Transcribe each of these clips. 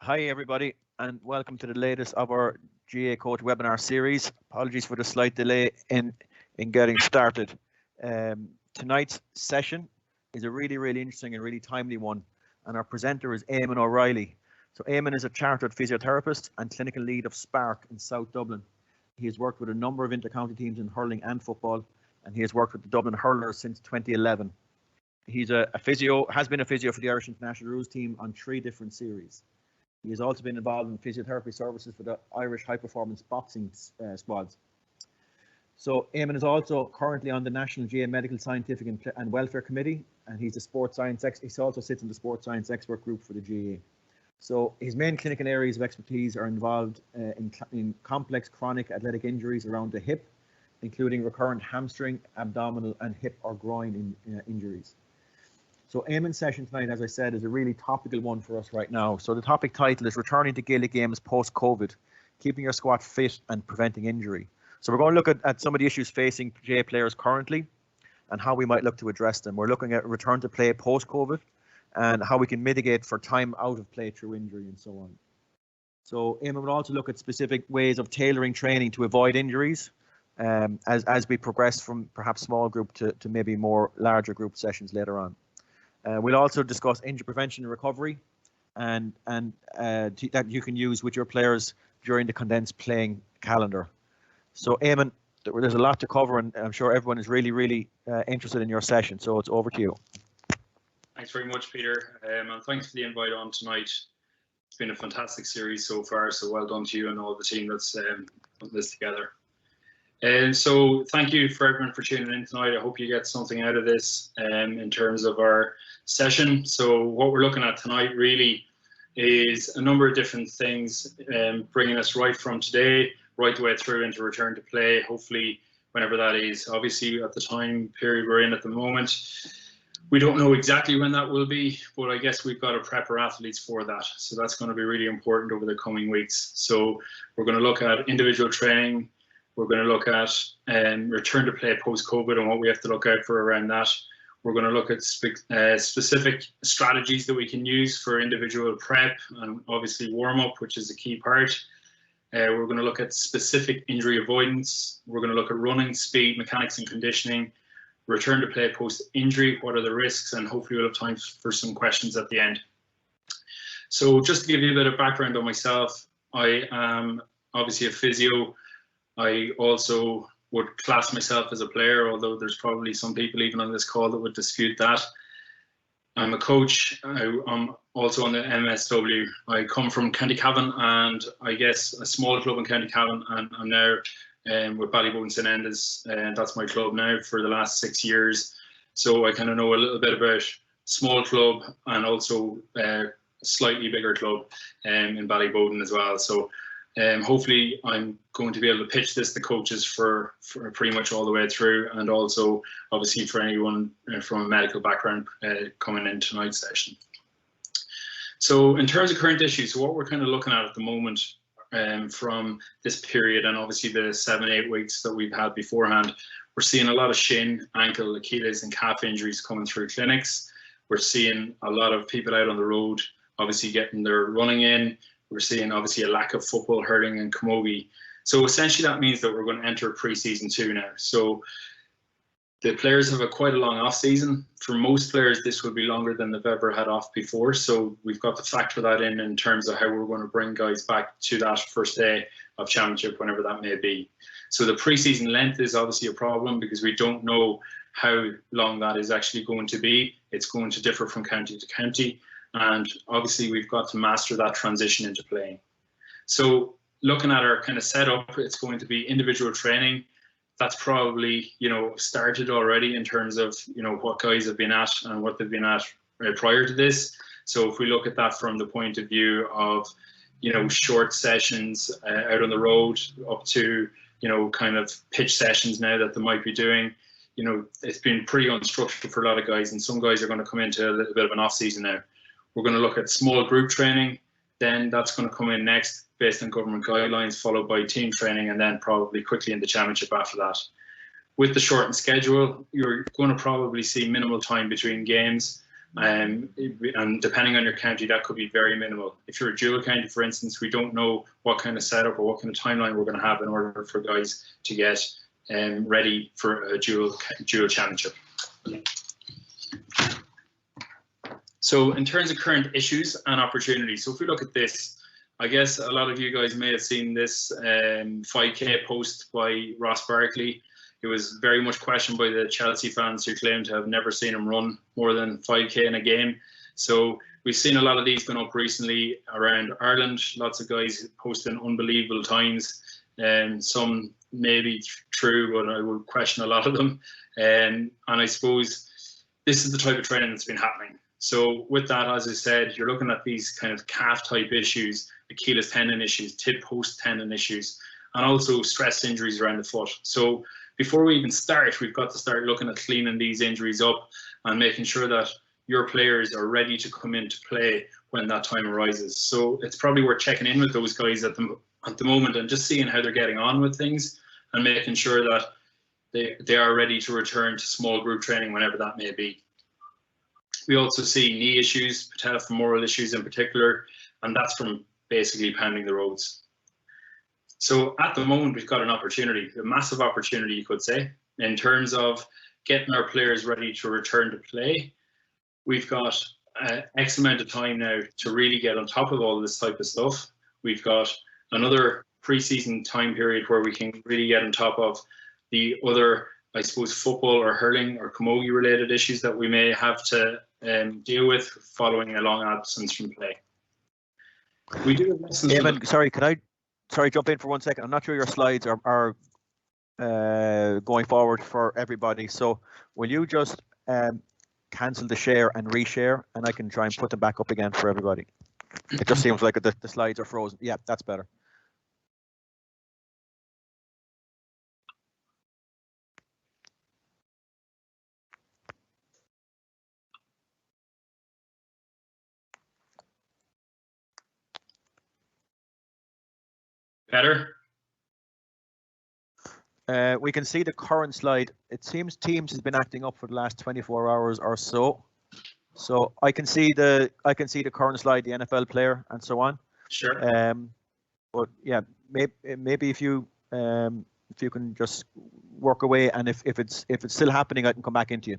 Hi everybody, and welcome to the latest of our GA Coach webinar series. Apologies for the slight delay in getting started. Tonight's session is a really interesting and really timely one, and our presenter is Eamon O'Reilly. So Eamon is a chartered physiotherapist and clinical lead of SPARC in South Dublin. He has worked with a number of intercounty teams in hurling and football, and he has worked with the Dublin hurlers since 2011. He's has been a physio for the Irish international rules team on 3 different series. He has also been involved in physiotherapy services for the Irish high performance boxing squads. So Eamon is also currently on the National GA Medical Scientific and Welfare Committee, and he's a sports science he also sits in the sports science expert group for the GA. So his main clinical areas of expertise are involved in complex chronic athletic injuries around the hip, including recurrent hamstring, abdominal and hip or groin injuries. So Eamon's session tonight, as I said, is a really topical one for us right now. So the topic title is Returning to Gaelic Games Post-COVID, Keeping Your Squad Fit and Preventing Injury. So we're going to look at some of the issues facing GA players currently and how we might look to address them. We're looking at return to play post-COVID and how we can mitigate for time out of play through injury and so on. So Eamon will also look at specific ways of tailoring training to avoid injuries as we progress from perhaps small group to maybe more larger group sessions later on. We'll also discuss injury prevention and recovery and that you can use with your players during the condensed playing calendar. So Eamon, there's a lot to cover, and I'm sure everyone is really interested in your session, so it's over to you. Thanks very much, Peter, and thanks for the invite on tonight. It's been a fantastic series so far, so well done to you and all the team that's put this together. And so thank you for everyone for tuning in tonight. I hope you get something out of this in terms of our session. So what we're looking at tonight really is a number of different things, bringing us right from today right the way through into return to play, hopefully whenever that is. Obviously at the time period we're in at the moment, we don't know exactly when that will be, but I guess we've got to prep our athletes for that. So that's going to be really important over the coming weeks. So we're going to look at individual training. We're going to look at return to play post-COVID and what we have to look out for around that. We're going to look at specific strategies that we can use for individual prep and obviously warm-up, which is a key part. We're going to look at specific injury avoidance. We're going to look at running, speed, mechanics and conditioning. Return to play post-injury, what are the risks, and hopefully we'll have time for some questions at the end. So just to give you a bit of background on myself, I am obviously a physio. I also would class myself as a player, although there's probably some people even on this call that would dispute that. I'm a coach. I'm also on the MSW. I come from County Cavan and I guess a small club in County Cavan, and I'm now with Ballyboden St Enda's, and that's my club now for the last 6 years. So I kind of know a little bit about small club and also a slightly bigger club in Ballyboden as well. So hopefully I'm going to be able to pitch this to coaches for pretty much all the way through, and also obviously for anyone from a medical background coming in tonight's session. So in terms of current issues, what we're kind of looking at the moment from this period, and obviously the 7-8 weeks that we've had beforehand, we're seeing a lot of shin, ankle, Achilles and calf injuries coming through clinics. We're seeing a lot of people out on the road obviously getting their running in. We're seeing obviously a lack of football, hurling and camogie. So essentially that means that we're going to enter pre-season 2 now. So the players have quite a long off season. For most players, this will be longer than they've ever had off before. So we've got to factor that in terms of how we're going to bring guys back to that first day of championship, whenever that may be. So the pre-season length is obviously a problem because we don't know how long that is actually going to be. It's going to differ from county to county. And obviously we've got to master that transition into playing. So looking at our kind of setup, it's going to be individual training. That's probably, started already in terms of, what guys have been at and what they've been at prior to this. So if we look at that from the point of view of, short sessions out on the road up to, kind of pitch sessions now that they might be doing, it's been pretty unstructured for a lot of guys, and some guys are going to come into a little bit of an off season now. We're going to look at small group training, then that's going to come in next based on government guidelines, followed by team training, and then probably quickly in the championship after that. With the shortened schedule, you're going to probably see minimal time between games, And depending on your county, that could be very minimal. If you're a dual county, for instance, we don't know what kind of setup or what kind of timeline we're going to have in order for guys to get ready for a dual championship. So in terms of current issues and opportunities, so if we look at this, I guess a lot of you guys may have seen this 5K post by Ross Barkley. It was very much questioned by the Chelsea fans who claim to have never seen him run more than 5K in a game. So we've seen a lot of these going up recently around Ireland. Lots of guys posting unbelievable times, and some may be true, but I would question a lot of them. And I suppose this is the type of training that's been happening. So with that, as I said, you're looking at these kind of calf type issues, Achilles tendon issues, tib post tendon issues, and also stress injuries around the foot. So before we even start, we've got to start looking at cleaning these injuries up and making sure that your players are ready to come into play when that time arises. So it's probably worth checking in with those guys at the moment and just seeing how they're getting on with things and making sure that they are ready to return to small group training whenever that may be. We also see knee issues, patellofemoral issues in particular, and that's from basically pounding the roads. So at the moment, we've got an opportunity, a massive opportunity, you could say, in terms of getting our players ready to return to play. We've got X amount of time now to really get on top of all this type of stuff. We've got another pre-season time period where we can really get on top of the other, I suppose, football or hurling or camogie related issues that we may have to deal with following a long absence from play. We do have lessons. Eamon, sorry, can I jump in for 1 second? I'm not sure your slides are going forward for everybody. So will you just cancel the share and reshare, and I can try and put them back up again for everybody? It just seems like the slides are frozen. Yeah, that's better. Better? We can see the current slide. It seems Teams has been acting up for the last 24 hours or so. So I can see the current slide, the NFL player, and so on. Sure. But yeah, maybe if you can just work away, and if it's still happening, I can come back into you.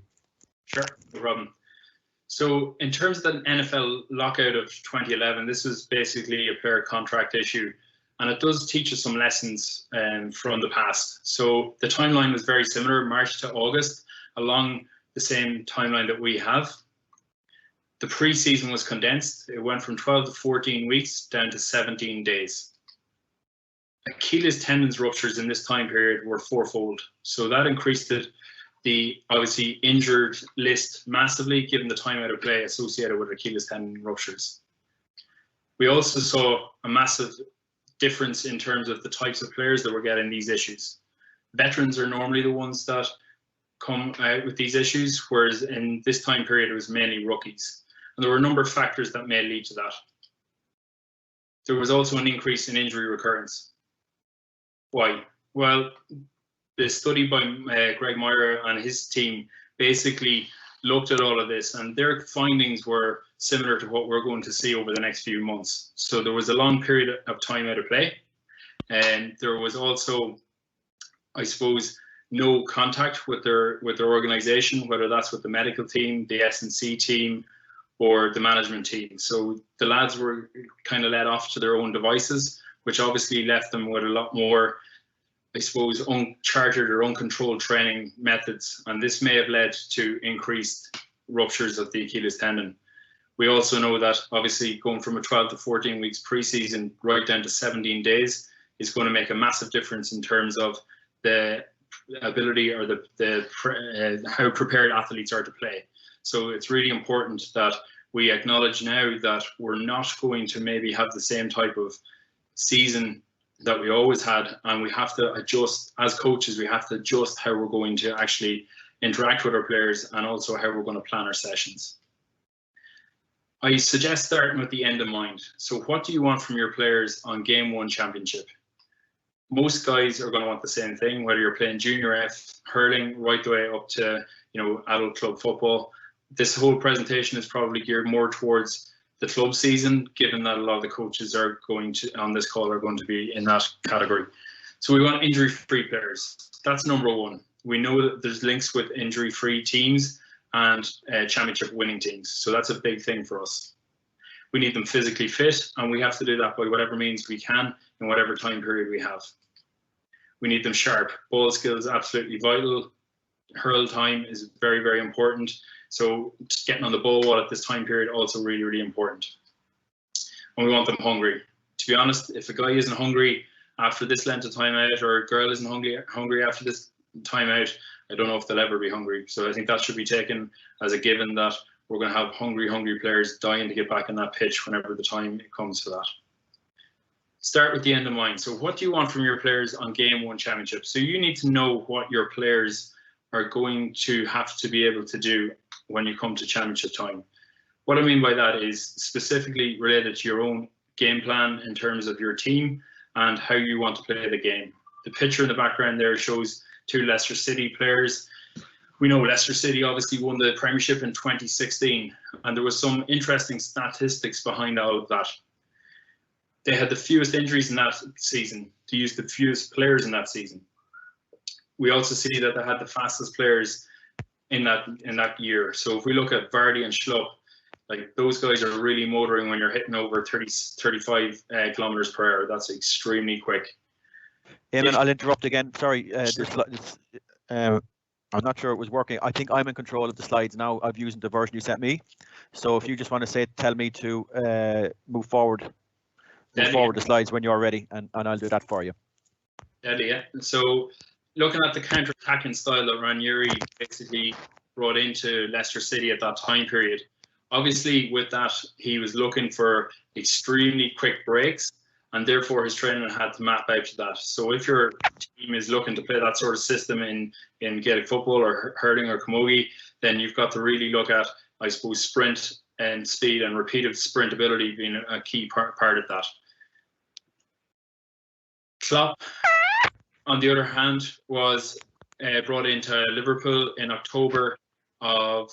Sure, no problem. So in terms of the NFL lockout of 2011, this was basically a player contract issue. And it does teach us some lessons from the past. So the timeline was very similar, March to August, along the same timeline that we have. The pre-season was condensed. It went from 12 to 14 weeks down to 17 days. Achilles tendons ruptures in this time period were fourfold. So that increased the obviously injured list massively, given the time out of play associated with Achilles tendon ruptures. We also saw a massive difference in terms of the types of players that were getting these issues. Veterans are normally the ones that come out with these issues, whereas in this time period it was mainly rookies. And there were a number of factors that may lead to that. There was also an increase in injury recurrence. Why? Well, the study by Greg Meyer and his team basically looked at all of this, and their findings were similar to what we're going to see over the next few months. So there was a long period of time out of play, and there was also, I suppose, no contact with their organization, whether that's with the medical team, the S&C team, or the management team. So the lads were kind of let off to their own devices, which obviously left them with a lot more, I suppose, uncharted or uncontrolled training methods, and this may have led to increased ruptures of the Achilles tendon. We also know that obviously going from a 12 to 14 weeks preseason right down to 17 days is going to make a massive difference in terms of the ability or how prepared athletes are to play. So it's really important that we acknowledge now that we're not going to maybe have the same type of season that we always had, and we have to adjust as coaches. We have to adjust how we're going to actually interact with our players and also how we're going to plan our sessions. I suggest starting with the end in mind. So what do you want from your players on game one championship? Most guys are going to want the same thing, whether you're playing junior F, hurling, right the way up to, adult club football. this whole presentation is probably geared more towards the club season, given that a lot of the coaches are going to, on this call, are going to be in that category. So we want injury-free players. That's number one. We know that there's links with injury-free teams and championship winning teams. So that's a big thing for us. We need them physically fit, and we have to do that by whatever means we can in whatever time period we have. We need them sharp. Ball skills, absolutely vital. Hurl time is very, very important. So getting on the ball at this time period, also really, really important. And we want them hungry. To be honest, if a guy isn't hungry after this length of time out, or a girl isn't hungry after this time out, I don't know if they'll ever be hungry. So I think that should be taken as a given, that we're going to have hungry players dying to get back on that pitch whenever the time comes to that. Start with the end in mind. So what do you want from your players on game one championship? So you need to know what your players are going to have to be able to do when you come to championship time. What I mean by that is specifically related to your own game plan in terms of your team and how you want to play the game. The picture in the background there shows 2 Leicester City players. We know Leicester City obviously won the Premiership in 2016, and there was some interesting statistics behind all of that. They had the fewest injuries in that season, to use the fewest players in that season. We also see that they had the fastest players in that year. So if we look at Vardy and Schlupp, like those guys are really motoring when you're hitting over 35 kilometers per hour. That's extremely quick. Eamon, I'll interrupt again. Sorry, I'm not sure it was working. I think I'm in control of the slides now. I've used the version you sent me. So if you just want to tell me to move forward the slides when you're ready, and I'll do that for you. Yeah. So looking at the counter-attacking style that Ranieri basically brought into Leicester City at that time period, obviously with that he was looking for extremely quick breaks, and therefore his training had to map out to that. So if your team is looking to play that sort of system in Gaelic football or hurling or camogie, then you've got to really look at, I suppose, sprint and speed and repeated sprint ability being a key part of that. Klopp, on the other hand, was brought into Liverpool in October of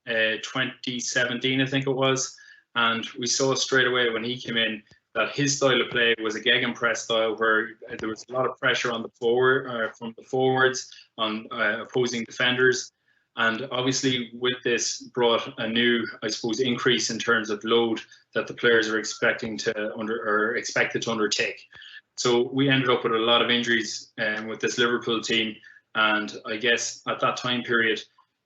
2017, I think it was, and we saw straight away when he came in that his style of play was a gegenpress style, where there was a lot of pressure on the from the forwards on opposing defenders, and obviously with this brought a new, I suppose, increase in terms of load that the players are expected to undertake. So we ended up with a lot of injuries with this Liverpool team, and I guess at that time period,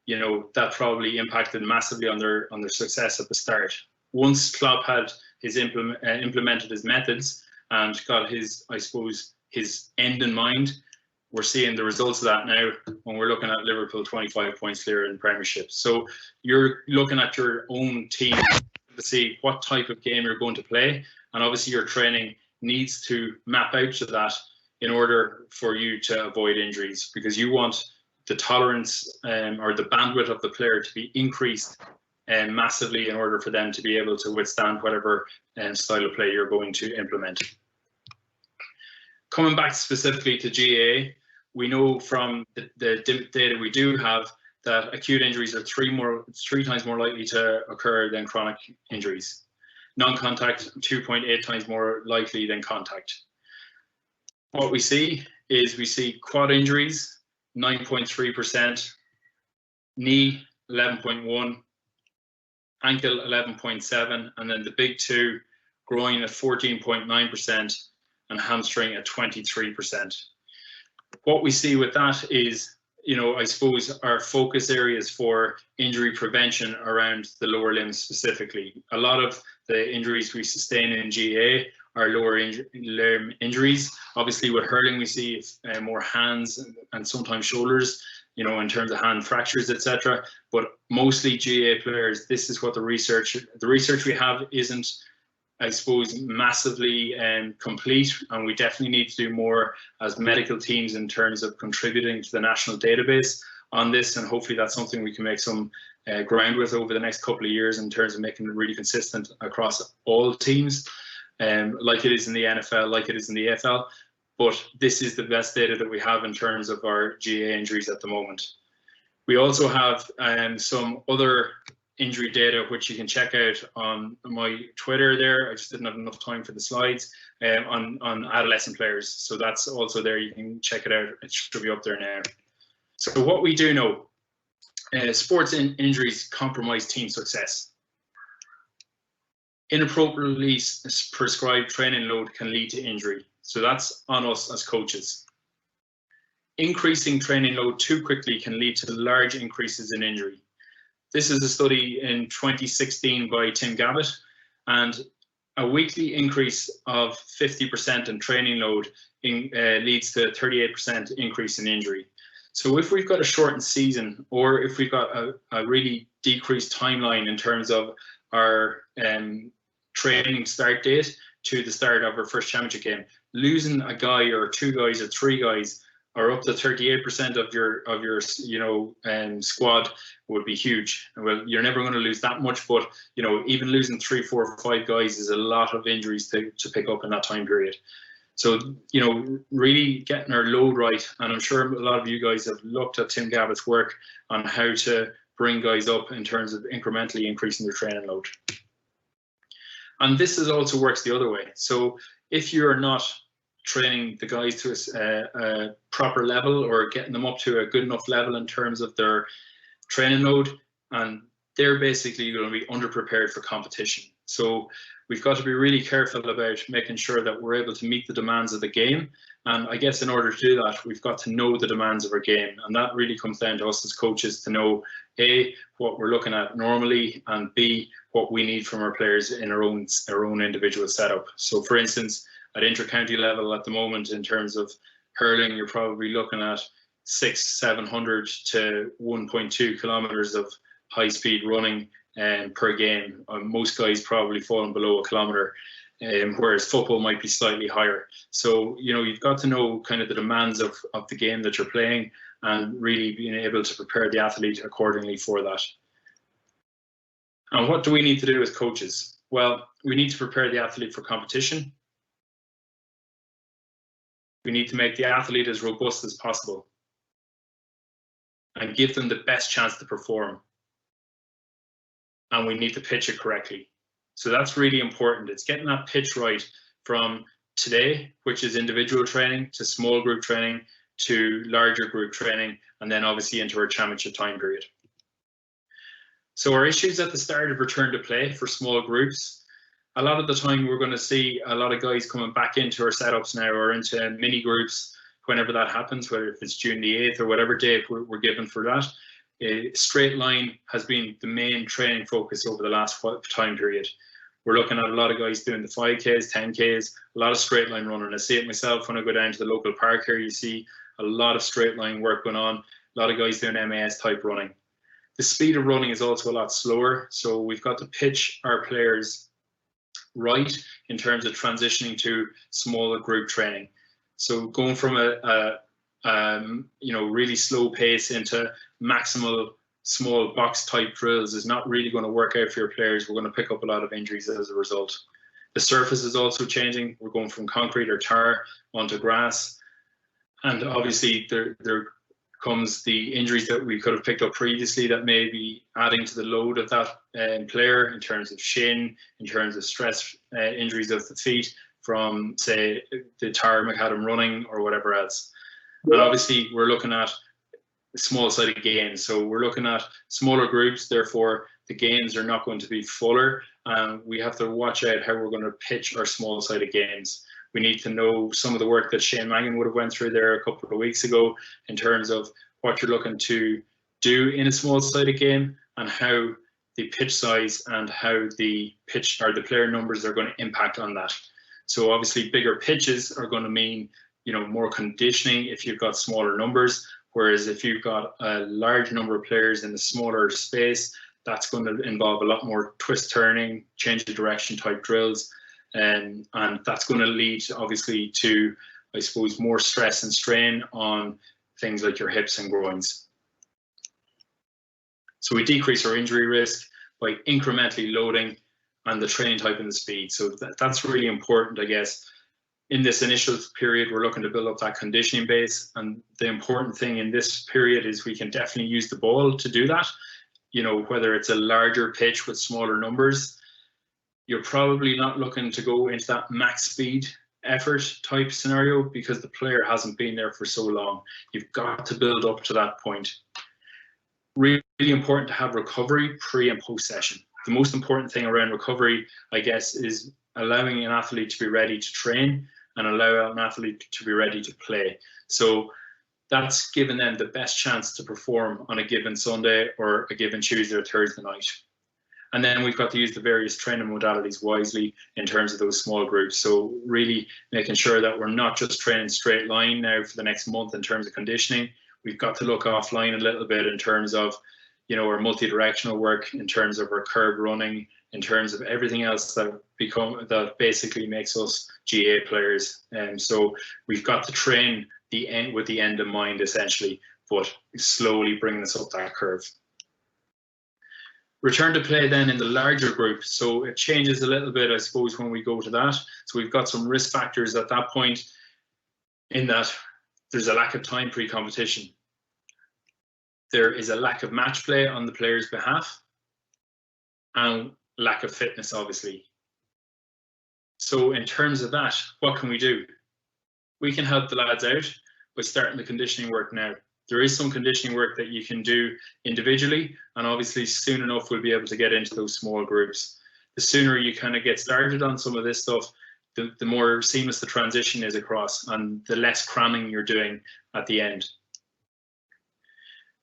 you know, that probably impacted massively on their success at the start. Once Klopp had implemented his methods and got his, I suppose, his end in mind, we're seeing the results of that now when we're looking at Liverpool 25 points clear in Premiership. So you're looking at your own team to see what type of game you're going to play, and obviously your training needs to map out to that in order for you to avoid injuries, because you want the tolerance or the bandwidth of the player to be increased massively in order for them to be able to withstand whatever style of play you're going to implement. Coming back specifically to GAA, we know from the data we do have that acute injuries are three times more likely to occur than chronic injuries. Non-contact, 2.8 times more likely than contact. What we see is quad injuries, 9.3%, knee, 11.1%, ankle, 11.7%, and then the big two, groin at 14.9%, and hamstring at 23%. What we see with that is, you know, I suppose our focus areas for injury prevention around the lower limbs specifically. A lot of the injuries we sustain in GAA are lower limb injuries. Obviously with hurling we see more hands and sometimes shoulders, you know, in terms of hand fractures, etc. But mostly GAA players, this is what the research we have isn't, I suppose, massively complete, and we definitely need to do more as medical teams in terms of contributing to the national database on this, and hopefully that's something we can make some ground with over the next couple of years in terms of making it really consistent across all teams, like it is in the NFL, like it is in the AFL. But this is the best data that we have in terms of our GAA injuries at the moment. We also have some other injury data which you can check out on my Twitter there. I just didn't have enough time for the slides on adolescent players. So that's also there. You can check it out. It should be up there now. So what we do know, sports injuries compromise team success. Inappropriately prescribed training load can lead to injury. So that's on us as coaches. Increasing training load too quickly can lead to large increases in injury. This is a study in 2016 by Tim Gabbett, and a weekly increase of 50% in training load leads to a 38% increase in injury. So if we've got a shortened season, or if we've got a really decreased timeline in terms of our training start date to the start of our first championship game, losing a guy or two guys or three guys or up to 38% of your squad would be huge. Well, you're never going to lose that much, but even losing 3, 4, 5 guys is a lot of injuries to pick up in that time period. So really getting our load right, and I'm sure a lot of you guys have looked at Tim Gabbett's work on how to bring guys up in terms of incrementally increasing their training load. And this also works the other way. So if you're not training the guys to a proper level, or getting them up to a good enough level in terms of their training load, and they're basically going to be underprepared for competition. So we've got to be really careful about making sure that we're able to meet the demands of the game. And I guess in order to do that, we've got to know the demands of our game. And that really comes down to us as coaches to know, A, what we're looking at normally, and B, what we need from our players in our own individual setup. So for instance, at intercounty level at the moment, in terms of hurling, you're probably looking at 600-700 to 1.2 kilometers of high speed running per game. Most guys probably falling below a kilometer, whereas football might be slightly higher. So you've got to know kind of the demands of the game that you're playing, and really being able to prepare the athlete accordingly for that. And what do we need to do as coaches? Well, we need to prepare the athlete for competition. We need to make the athlete as robust as possible and give them the best chance to perform. And we need to pitch it correctly. So that's really important. It's getting that pitch right from today, which is individual training, to small group training, to larger group training, and then obviously into our championship time period. So our issues at the start of return to play for small groups, a lot of the time we're going to see a lot of guys coming back into our setups now, or into mini groups whenever that happens, whether it's June the 8th or whatever date we're given for that. Straight line has been the main training focus over the last time period. We're looking at a lot of guys doing the 5Ks, 10Ks, a lot of straight line running. I see it myself when I go down to the local park here. You see a lot of straight line work going on, a lot of guys doing MAS type running. The speed of running is also a lot slower, so we've got to pitch our players right in terms of transitioning to smaller group training. So going from a really slow pace into maximal small box type drills is not really going to work out for your players. We're going to pick up a lot of injuries as a result. The surface is also changing. We're going from concrete or tar onto grass, and obviously there comes the injuries that we could have picked up previously that may be adding to the load of that player, in terms of shin, in terms of stress injuries of the feet from, say, the tar macadam running or whatever else. And obviously we're looking at small-sided gains. So we're looking at smaller groups, therefore the gains are not going to be fuller. We have to watch out how we're going to pitch our small-sided gains. We need to know some of the work that Shane Mangan would have went through there a couple of weeks ago in terms of what you're looking to do in a small-sided game, and how the pitch size and how the pitch or the player numbers are going to impact on that. So obviously bigger pitches are going to mean more conditioning if you've got smaller numbers, whereas if you've got a large number of players in a smaller space, that's going to involve a lot more twist turning, change of direction type drills. And that's going to lead obviously to, I suppose, more stress and strain on things like your hips and groins. So we decrease our injury risk by incrementally loading and the training type and the speed. So that's really important, I guess. in this initial period, we're looking to build up that conditioning base. And the important thing in this period is we can definitely use the ball to do that. You know, whether it's a larger pitch with smaller numbers, you're probably not looking to go into that max speed effort type scenario because the player hasn't been there for so long. You've got to build up to that point. Really important to have recovery pre and post session. The most important thing around recovery, I guess, is allowing an athlete to be ready to train and allow an athlete to be ready to play. So that's giving them the best chance to perform on a given Sunday or a given Tuesday or Thursday night. And then we've got to use the various training modalities wisely in terms of those small groups. So really making sure that we're not just training straight line now for the next month in terms of conditioning. We've got to look offline a little bit in terms of, you know, our multi-directional work, in terms of our curb running, in terms of everything else that basically makes us GA players. And so we've got to train the end with the end in mind, essentially, but slowly bringing us up that curve. Return to play then in the larger group. So it changes a little bit, I suppose, when we go to that. So we've got some risk factors at that point, in that there's a lack of time pre-competition. There is a lack of match play on the player's behalf, and lack of fitness, obviously. So in terms of that, what can we do? We can help the lads out by starting the conditioning work now. There is some conditioning work that you can do individually, and obviously soon enough we'll be able to get into those small groups. The sooner you kind of get started on some of this stuff, the more seamless the transition is across, and the less cramming you're doing at the end.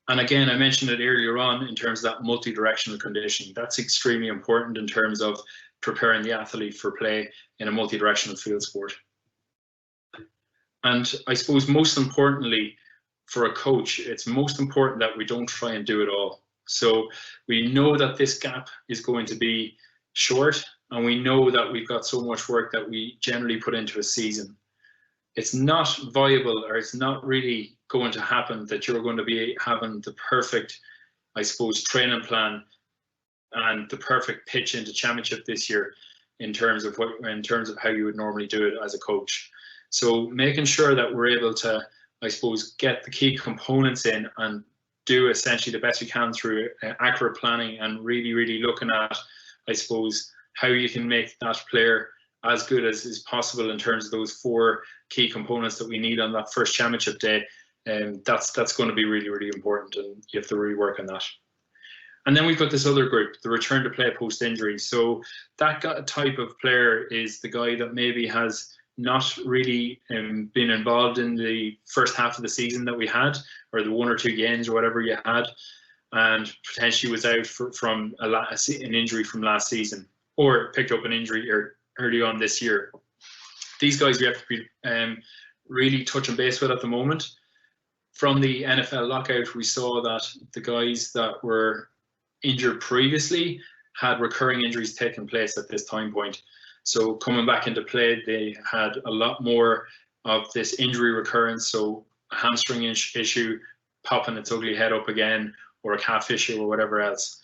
And again, I mentioned it earlier on in terms of that multi-directional conditioning. That's extremely important in terms of preparing the athlete for play in a multi-directional field sport. And I suppose most importantly, for a coach, it's most important that we don't try and do it all. So we know that this gap is going to be short, and we know that we've got so much work that we generally put into a season. It's not viable, or it's not really going to happen that you're going to be having the perfect, I suppose, training plan and the perfect pitch into championship this year in terms of how you would normally do it as a coach. So making sure that we're able to, I suppose, get the key components in and do essentially the best we can through accurate planning, and really, really looking at, I suppose, how you can make that player as good as is possible in terms of those 4 key components that we need on that first championship day. And that's going to be really, really important, and you have to really work on that. And then we've got this other group, the return to play post-injury. So that type of player is the guy that maybe has not really been involved in the first half of the season that we had, or the 1 or 2 games or whatever you had, and potentially was out from an injury from last season, or picked up an injury early on this year. These guys we have to be really touching base with at the moment. From the NFL lockout, we saw that the guys that were injured previously had recurring injuries taking place at this time point. So coming back into play, they had a lot more of this injury recurrence. So a hamstring issue popping its ugly head up again, or a calf issue, or whatever else.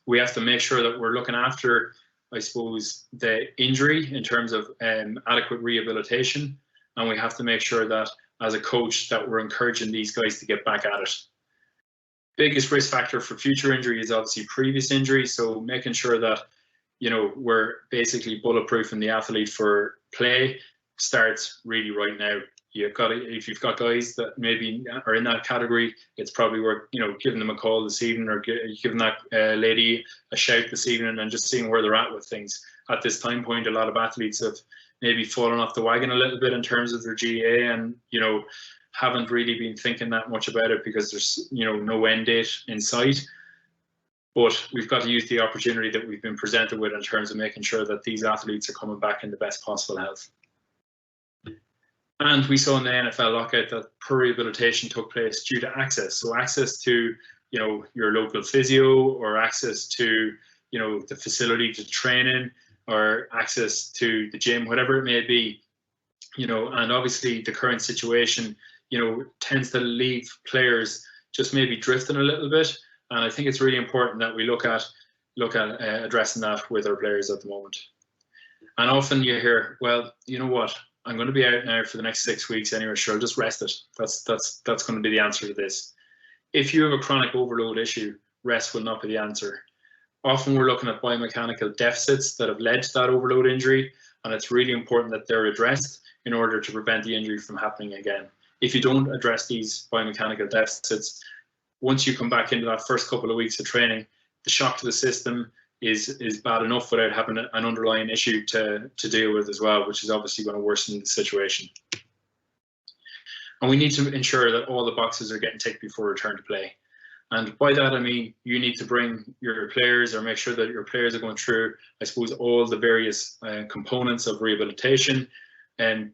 We have to make sure that we're looking after, I suppose, the injury in terms of adequate rehabilitation. And we have to make sure that as a coach that we're encouraging these guys to get back at it. Biggest risk factor for future injury is obviously previous injury. So making sure that, you know, we're basically bulletproofing the athlete for play starts really right now. If you've got guys that maybe are in that category, it's probably worth, you know, giving them a call this evening, or giving that lady a shout this evening, and just seeing where they're at with things. At this time point, a lot of athletes have maybe fallen off the wagon a little bit in terms of their GA, and, you know, haven't really been thinking that much about it because there's, you know, no end date in sight. But we've got to use the opportunity that we've been presented with in terms of making sure that these athletes are coming back in the best possible health. And we saw in the NFL lockout that poor rehabilitation took place due to access. So access to, you know, your local physio, or access to, you know, the facility to train in, or access to the gym, whatever it may be, you know. And obviously the current situation, you know, tends to leave players just maybe drifting a little bit. And I think it's really important that we look at addressing that with our players at the moment. And often you hear, well, you know what, I'm going to be out now for the next 6 weeks anyway, sure, I'll just rest it. That's going to be the answer to this. If you have a chronic overload issue, rest will not be the answer. Often we're looking at biomechanical deficits that have led to that overload injury, and it's really important that they're addressed in order to prevent the injury from happening again. If you don't address these biomechanical deficits, once you come back into that first couple of weeks of training, the shock to the system is bad enough without having an underlying issue to deal with as well, which is obviously going to worsen the situation. And we need to ensure that all the boxes are getting ticked before return to play. And by that, I mean, you need to bring your players, or make sure that your players are going through, I suppose, all the various components of rehabilitation and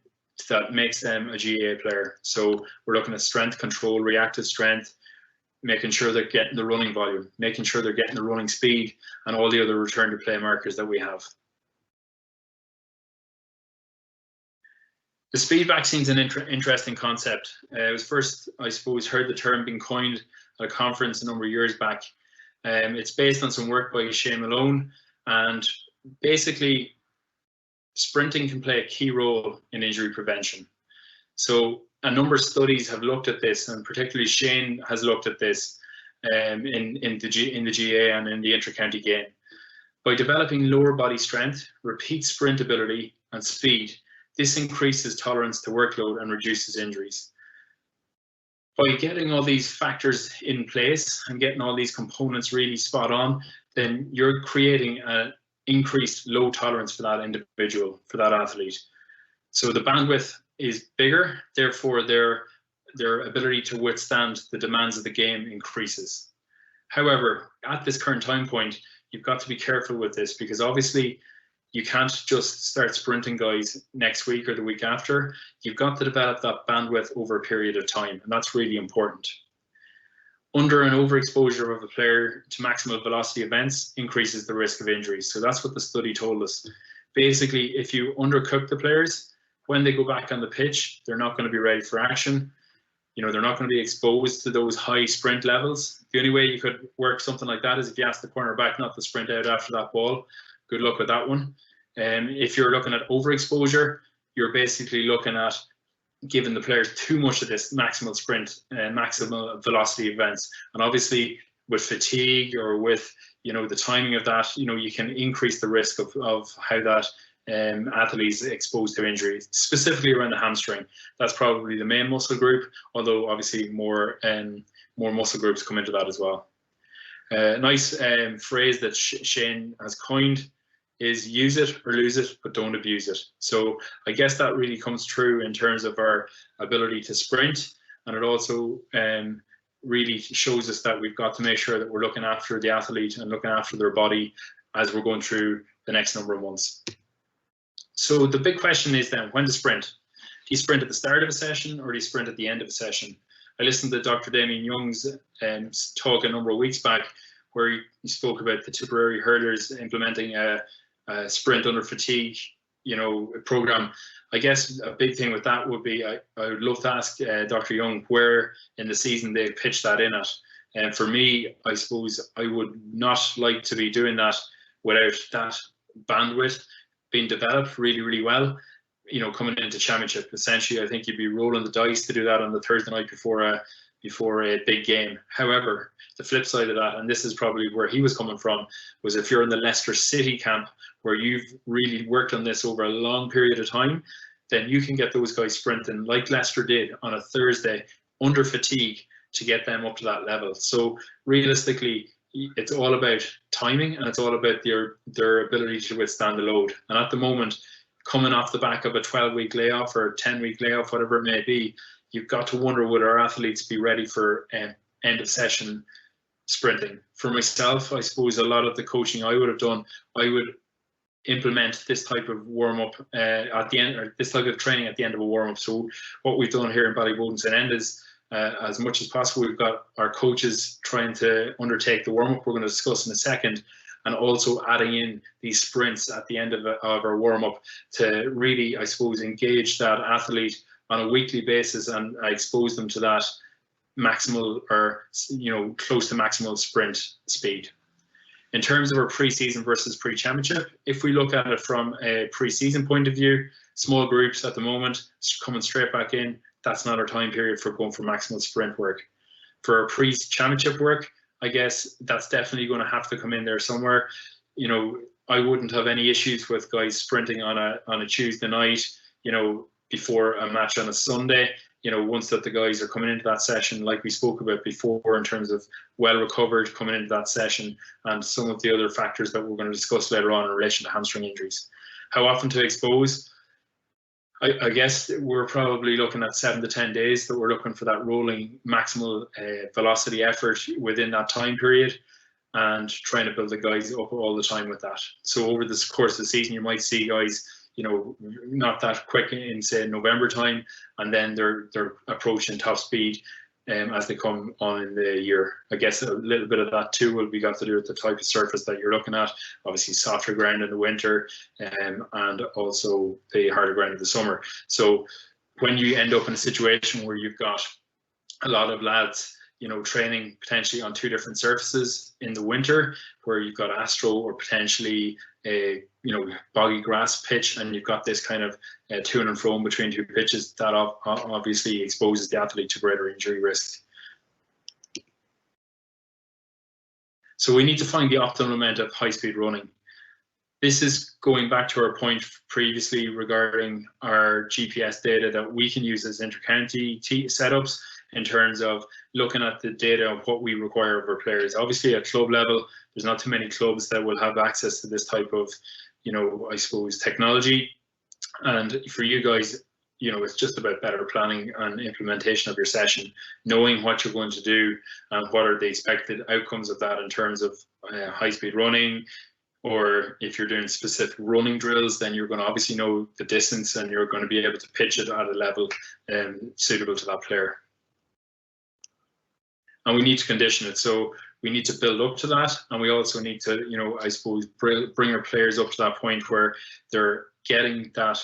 that makes them a GAA player. So we're looking at strength control, reactive strength, making sure they're getting the running volume, making sure they're getting the running speed, and all the other return to play markers that we have. The speed vaccine is an interesting concept. It was first, I suppose, heard the term being coined at a conference a number of years back. It's based on some work by Shane Malone, and basically sprinting can play a key role in injury prevention. So a number of studies have looked at this, and particularly Shane has looked at this in the GA and in the intercounty game. By developing lower body strength, repeat sprint ability and speed, this increases tolerance to workload and reduces injuries. By getting all these factors in place and getting all these components really spot on, then you're creating an increased low tolerance for that individual, for that athlete. So the bandwidth is bigger, therefore their ability to withstand the demands of the game increases. However, at this current time point, you've got to be careful with this, because obviously you can't just start sprinting guys next week or the week after. You've got to develop that bandwidth over a period of time, and that's really important. Under and overexposure of a player to maximal velocity events increases the risk of injuries. So that's what the study told us. Basically, if you undercook the players, when they go back on the pitch, they're not going to be ready for action. You know, they're not going to be exposed to those high sprint levels. The only way you could work something like that is if you ask the cornerback not to sprint out after that ball. Good luck with that one. If you're looking at overexposure, you're basically looking at giving the players too much of this maximal sprint and maximal velocity events. And obviously with fatigue or with, you know, the timing of that, you know, you can increase the risk of how that athlete is exposed to injuries, specifically around the hamstring. That's probably the main muscle group, although obviously more muscle groups come into that as well. Nice phrase that Shane has coined is use it or lose it, but don't abuse it. So I guess that really comes true in terms of our ability to sprint, and it also really shows us that we've got to make sure that we're looking after the athlete and looking after their body as we're going through the next number of months. So the big question is then, when to sprint? Do you sprint at the start of a session, or do you sprint at the end of a session? I listened to Dr. Damien Young's talk a number of weeks back, where he spoke about the Tipperary hurlers implementing a sprint under fatigue, you know, program. I guess a big thing with that would be, I would love to ask Dr. Young where in the season they pitch that in at. And for me, I suppose I would not like to be doing that without that bandwidth being developed really, really well, you know, coming into championship. Essentially, I think you'd be rolling the dice to do that on the Thursday night before a big game. However, the flip side of that, and this is probably where he was coming from, was if you're in the Leicester City camp, where you've really worked on this over a long period of time, then you can get those guys sprinting like Leicester did on a Thursday under fatigue to get them up to that level. So realistically, it's all about timing, and it's all about their ability to withstand the load. And at the moment, coming off the back of a 12-week layoff or a 10-week layoff, whatever it may be, you've got to wonder, would our athletes be ready for end of session sprinting? For myself, I suppose a lot of the coaching I would have done, I would implement this type of warm-up at the end, or this type of training at the end of a warm-up. So what we've done here in Ballyboden St. End is, as much as possible, we've got our coaches trying to undertake the warm-up we're going to discuss in a second, and also adding in these sprints at the end of our warm-up to really, I suppose, engage that athlete on a weekly basis and expose them to that maximal, or, you know, close to maximal sprint speed. In terms of our pre-season versus pre-championship, if we look at it from a pre-season point of view, small groups at the moment, coming straight back in. That's not our time period for going for maximal sprint work. For our pre-championship work, I guess that's definitely going to have to come in there somewhere. You know, I wouldn't have any issues with guys sprinting on a Tuesday night, you know, before a match on a Sunday. You know, once that the guys are coming into that session, like we spoke about before, in terms of well recovered coming into that session, and some of the other factors that we're going to discuss later on in relation to hamstring injuries. How often to expose? I guess we're probably looking at 7 to 10 days that we're looking for that rolling maximal velocity effort within that time period, and trying to build the guys up all the time with that. So over the course of the season, you might see guys, you know, not that quick in say November time, and then they're approaching top speed as they come on in the year. I guess a little bit of that too will be got to do with the type of surface that you're looking at. Obviously softer ground in the winter, and also the harder ground in the summer. So when you end up in a situation where you've got a lot of lads, you know, training potentially on 2 different surfaces in the winter, where you've got astro or potentially a, you know, boggy grass pitch, and you've got this kind of to and fro between 2 pitches, that obviously exposes the athlete to greater injury risk. So we need to find the optimal amount of high-speed running. This is going back to our point previously regarding our GPS data that we can use as intercounty setups, in terms of looking at the data of what we require of our players. Obviously at club level, there's not too many clubs that will have access to this type of, you know, I suppose, technology. And for you guys, you know, it's just about better planning and implementation of your session, knowing what you're going to do and what are the expected outcomes of that in terms of high-speed running, or if you're doing specific running drills, then you're going to obviously know the distance and you're going to be able to pitch it at a level suitable to that player. And we need to condition it. So we need to build up to that. And we also need to, you know, I suppose, bring our players up to that point where they're getting that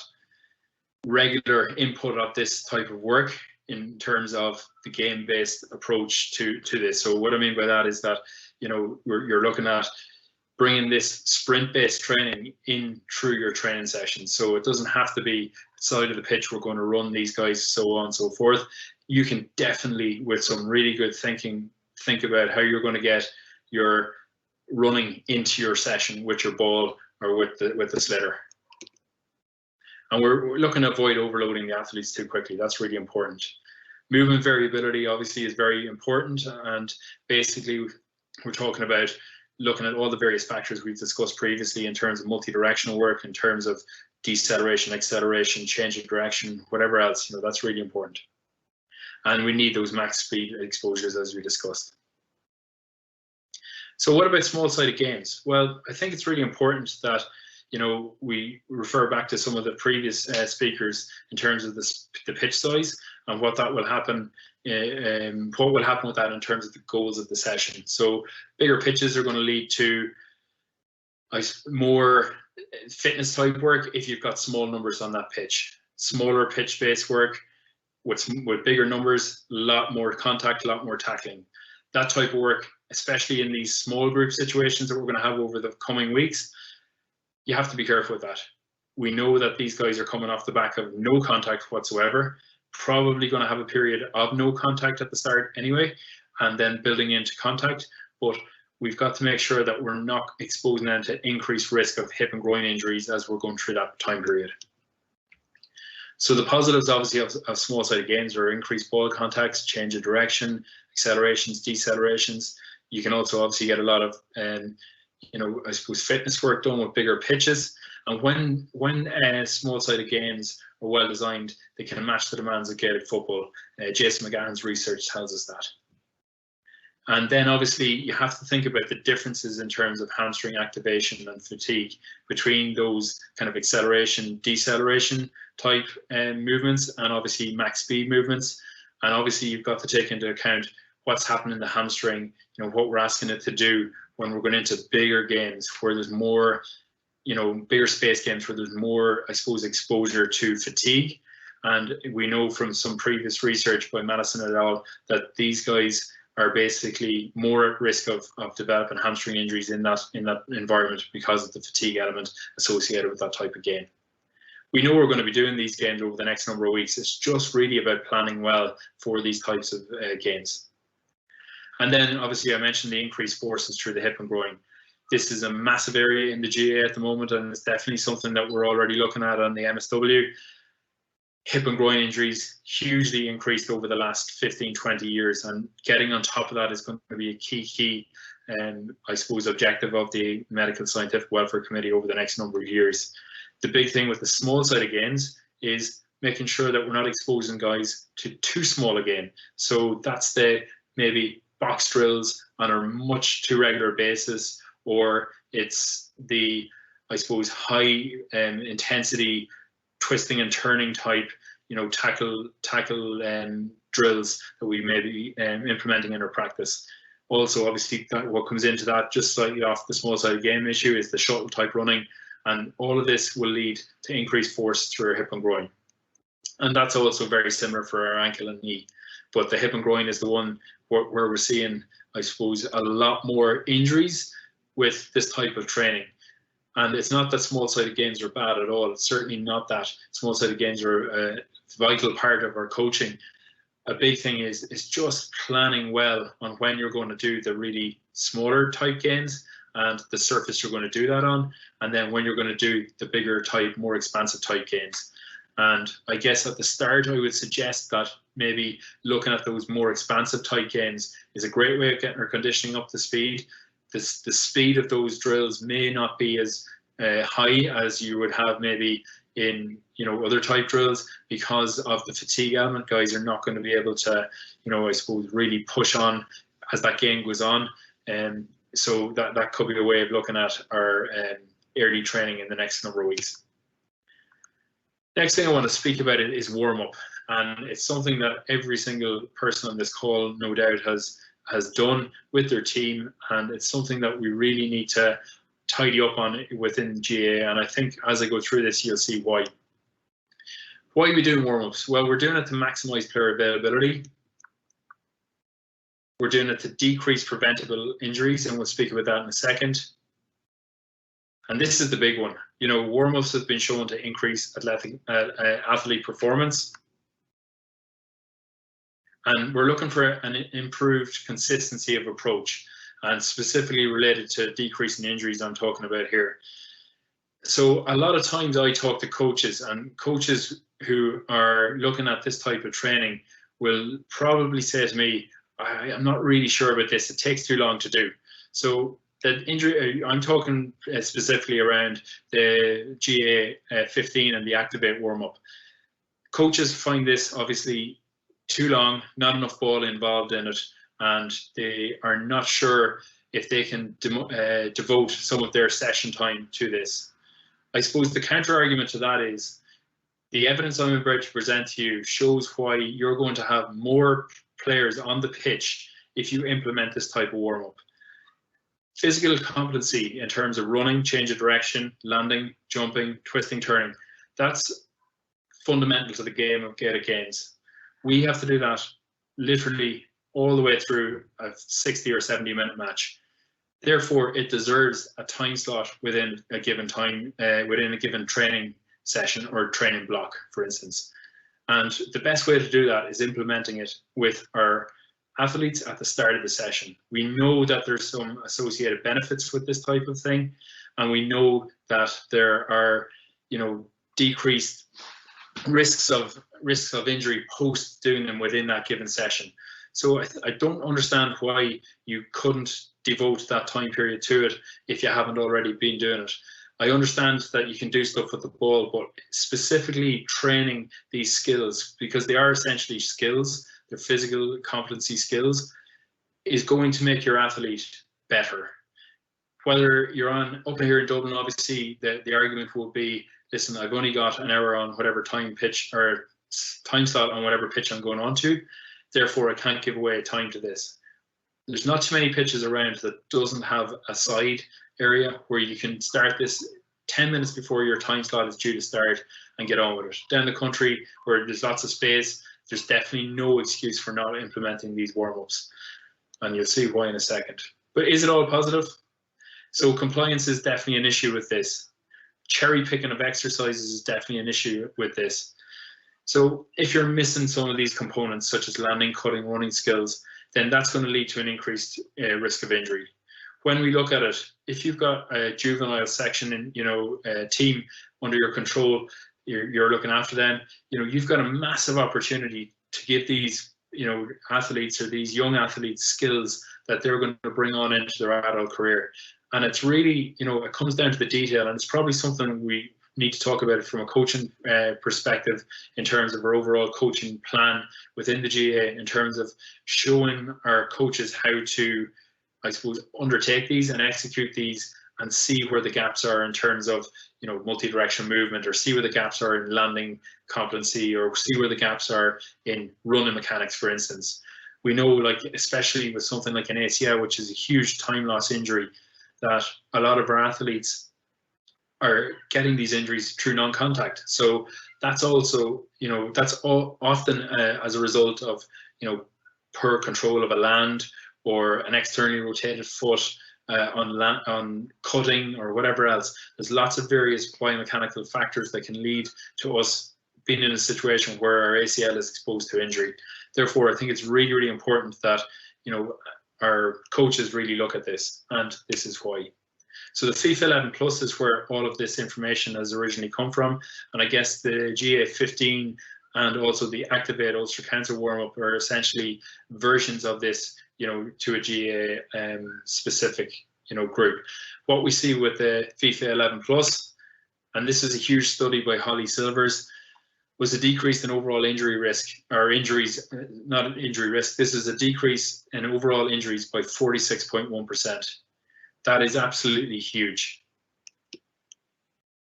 regular input of this type of work in terms of the game-based approach to this. So what I mean by that is that, you know, you're looking at bringing this sprint-based training in through your training sessions. So it doesn't have to be side of the pitch, we're going to run these guys, so on and so forth. You can definitely, with some really good thinking, think about how you're going to get your running into your session with your ball or with the slitter. And we're looking to avoid overloading the athletes too quickly. That's really important. Movement variability obviously is very important, and basically we're talking about looking at all the various factors we've discussed previously in terms of multi-directional work, in terms of deceleration, acceleration, change of direction, whatever else, you know, that's really important. And we need those max speed exposures as we discussed. So what about small-sided games? Well, I think it's really important that, you know, we refer back to some of the previous speakers in terms of the pitch size and what that will happen, what will happen with that in terms of the goals of the session. So bigger pitches are going to lead to more fitness type work if you've got small numbers on that pitch. Smaller pitch based work with bigger numbers, a lot more contact, a lot more tackling. That type of work, especially in these small group situations that we're going to have over the coming weeks, you have to be careful with that. We know that these guys are coming off the back of no contact whatsoever, probably going to have a period of no contact at the start anyway, and then building into contact. But we've got to make sure that we're not exposing them to increased risk of hip and groin injuries as we're going through that time period. So the positives obviously of small-sided games are increased ball contacts, change of direction, accelerations, decelerations. You can also obviously get a lot of, you know, I suppose fitness work done with bigger pitches. And when small-sided games are well designed, they can match the demands of Gaelic football. Jason McGann's research tells us that. And then obviously you have to think about the differences in terms of hamstring activation and fatigue between those kind of acceleration, deceleration type movements and obviously max speed movements. And obviously you've got to take into account what's happening in the hamstring, you know, what we're asking it to do when we're going into bigger games where there's more, you know, bigger space games where there's more, I suppose, exposure to fatigue. And we know from some previous research by Madison et al. That these guys are basically more at risk of developing hamstring injuries in that environment because of the fatigue element associated with that type of game. we know we're going to be doing these games over the next number of weeks. It's just really about planning well for these types of games. And then obviously I mentioned the increased forces through the hip and groin. This is a massive area in the GA at the moment, and it's definitely something that we're already looking at on the MSW. Hip and groin injuries hugely increased over the last 15, 20 years, and getting on top of that is going to be a key I suppose, objective of the Medical Scientific Welfare Committee over the next number of years. The big thing with the small sided gains is making sure that we're not exposing guys to too small a gain. So that's the maybe box drills on a much too regular basis, or it's the, I suppose, high intensity twisting and turning type, tackle drills that we may be implementing in our practice. Also, obviously, what comes into that, just slightly off the small sided game issue, is the shuttle type running, and all of this will lead to increased force through our hip and groin. And that's also very similar for our ankle and knee, but the hip and groin is the one where we're seeing, I suppose, a lot more injuries with this type of training. And it's not that small-sided gains are bad at all. It's certainly not that. Small-sided gains are a vital part of our coaching. A big thing is just planning well on when you're going to do the really smaller type gains and the surface you're going to do that on, and then when you're going to do the bigger type, more expansive type gains. And I guess at the start, I would suggest that maybe looking at those more expansive type gains is a great way of getting our conditioning up to speed. The speed of those drills may not be as high as you would have maybe in other type drills, because of the fatigue element. Guys are not going to be able to, I suppose, really push on as that game goes on. And so that could be a way of looking at our early training in the next number of weeks. Next thing I want to speak about is warm-up, and it's something that every single person on this call no doubt has done with their team, and it's something that we really need to tidy up on within GA. And I think as I go through this, you'll see why. Why are we doing warm-ups? Well, we're doing it to maximize player availability. We're doing it to decrease preventable injuries, and we'll speak about that in a second. And this is the big one. Warm-ups have been shown to increase athlete performance. And we're looking for an improved consistency of approach, and specifically related to decreasing injuries I'm talking about here. So a lot of times I talk to coaches, and coaches who are looking at this type of training will probably say to me, I'm not really sure about this, it takes too long to do. So the injury, I'm talking specifically around the GA 15 and the Activate warm-up. Coaches find this obviously too long, not enough ball involved in it, and they are not sure if they can devote some of their session time to this. I suppose the counter argument to that is the evidence I'm about to present to you shows why you're going to have more players on the pitch if you implement this type of warm-up. Physical competency in terms of running, change of direction, landing, jumping, twisting, turning, that's fundamental to the game of Gaelic games. We have to do that literally all the way through a 60 or 70 minute match. Therefore, it deserves a time slot within a given time, within a given training session or training block, for instance. And the best way to do that is implementing it with our athletes at the start of the session. We know that there's some associated benefits with this type of thing, and we know that there are, decreased risks of injury post doing them within that given session. So I don't understand why you couldn't devote that time period to it if you haven't already been doing it. I understand that you can do stuff with the ball, but specifically training these skills, because they are essentially skills, they're physical competency skills, is going to make your athlete better. Whether you're up here in Dublin, obviously the argument will be, listen, I've only got an hour on whatever time pitch or time slot on whatever pitch I'm going on to, therefore I can't give away time to this. There's not too many pitches around that doesn't have a side area where you can start this 10 minutes before your time slot is due to start and get on with it. Down the country where there's lots of space, there's definitely no excuse for not implementing these warm-ups, and you'll see why in a second. But is it all positive? So compliance is definitely an issue with this. cherry picking of exercises is definitely an issue with this. So if you're missing some of these components, such as landing, cutting, running skills, then that's going to lead to an increased risk of injury. When we look at it, if you've got a juvenile section and a team under your control, you're looking after them, you've got a massive opportunity to give these athletes or these young athletes skills that they're going to bring on into their adult career. And it's really, it comes down to the detail, and it's probably something we need to talk about it from a coaching perspective in terms of our overall coaching plan within the GAA, in terms of showing our coaches how to, I suppose, undertake these and execute these and see where the gaps are in terms of, multi-directional movement, or see where the gaps are in landing competency, or see where the gaps are in running mechanics, for instance. We know, like, especially with something like an ACL, which is a huge time loss injury, that a lot of our athletes are getting these injuries through non-contact. So that's also, that's often as a result of, poor control of a land, or an externally rotated foot on cutting, or whatever else. There's lots of various biomechanical factors that can lead to us being in a situation where our ACL is exposed to injury. Therefore, I think it's really, really important that, our coaches really look at this, and this is why. So the FIFA 11 Plus is where all of this information has originally come from, and I guess the GA 15 and also the Activate Ulster Cancer warm-up are essentially versions of this, to a GA specific, group. What we see with the FIFA 11 Plus, and this is a huge study by Holly Silvers, was a decrease in overall injury risk, or injuries, not injury risk. This is a decrease in overall injuries by 46.1%. That is absolutely huge.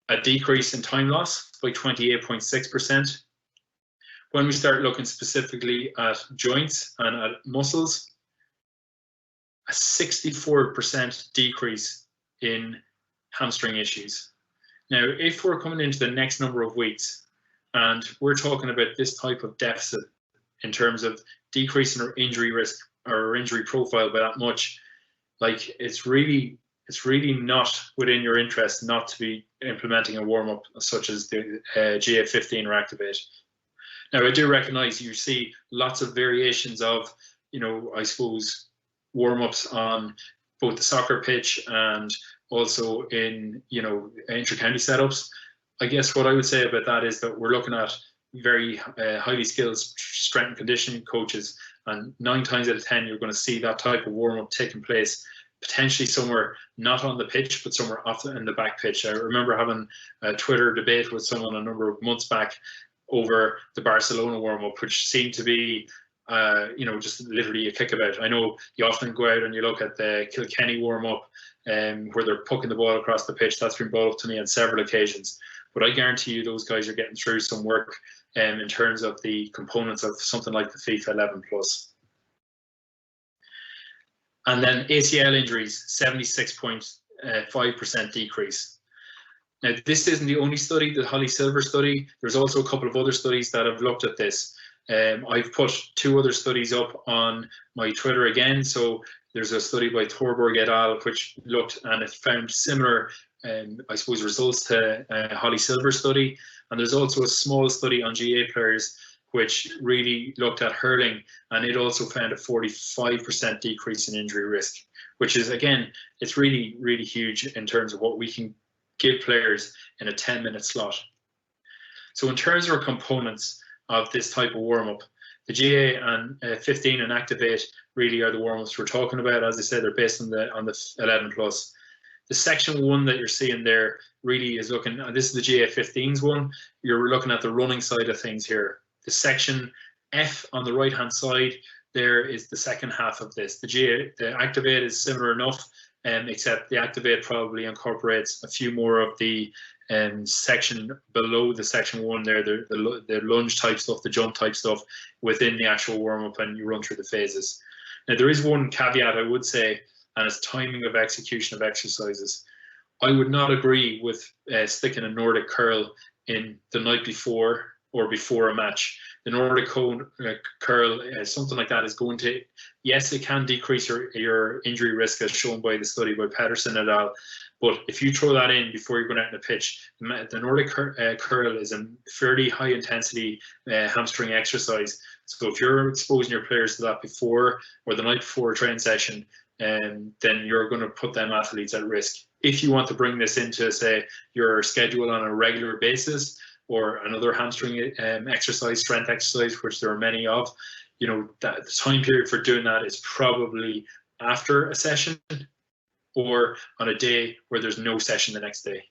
A decrease in time loss by 28.6%. When we start looking specifically at joints and at muscles, a 64% decrease in hamstring issues. Now, if we're coming into the next number of weeks, and we're talking about this type of deficit in terms of decreasing our injury risk or our injury profile by that much, like, it's really not within your interest not to be implementing a warm-up such as the GA15 or Activate. Now, I do recognize you see lots of variations of, I suppose, warm-ups on both the soccer pitch and also in, intercounty setups. I guess what I would say about that is that we're looking at very highly skilled strength and conditioning coaches, and 9 times out of 10 you're going to see that type of warm-up taking place potentially somewhere not on the pitch, but somewhere off in the back pitch. I remember having a Twitter debate with someone a number of months back over the Barcelona warm-up, which seemed to be just literally a kickabout. I know you often go out and you look at the Kilkenny warm-up where they're pucking the ball across the pitch. That's been brought up to me on several occasions. But I guarantee you those guys are getting through some work in terms of the components of something like the FIFA 11 Plus. And then ACL injuries, 76.5% decrease. Now, this isn't the only study, the Holly Silver study. There's also a couple of other studies that have looked at this. I've put 2 other studies up on my Twitter again. So there's a study by Thorborg et al. Which looked and it found similar, I suppose, results to Holly Silver study. And there's also a small study on GA players which really looked at hurling, and it also found a 45% decrease in injury risk, which is, again, it's really, really huge in terms of what we can give players in a 10-minute slot. So in terms of our components of this type of warm-up, the GA and 15 and Activate really are the warm-ups we're talking about. As I said, they're based on the 11 Plus. The section 1 that you're seeing there really is looking, and this is the GA 15's one, you're looking at the running side of things here. The section F on the right hand side there is the second half of this. The Activate is similar enough, except the Activate probably incorporates a few more of the section below the section 1 there, the lunge type stuff, the jump type stuff within the actual warm-up, and you run through the phases. Now, there is one caveat I would say, and it's timing of execution of exercises. I would not agree with sticking a Nordic curl in the night before or before a match. the Nordic curl, something like that is going to, yes, it can decrease your injury risk as shown by the study by Pedersen et al. But if you throw that in before you're going out in the pitch, the Nordic curl is a fairly high intensity hamstring exercise. So if you're exposing your players to that before or the night before a training session, then you're going to put them athletes at risk. If you want to bring this into, say, your schedule on a regular basis, or another hamstring exercise, strength exercise, which there are many of, you know, that the time period for doing that is probably after a session or on a day where there's no session the next day.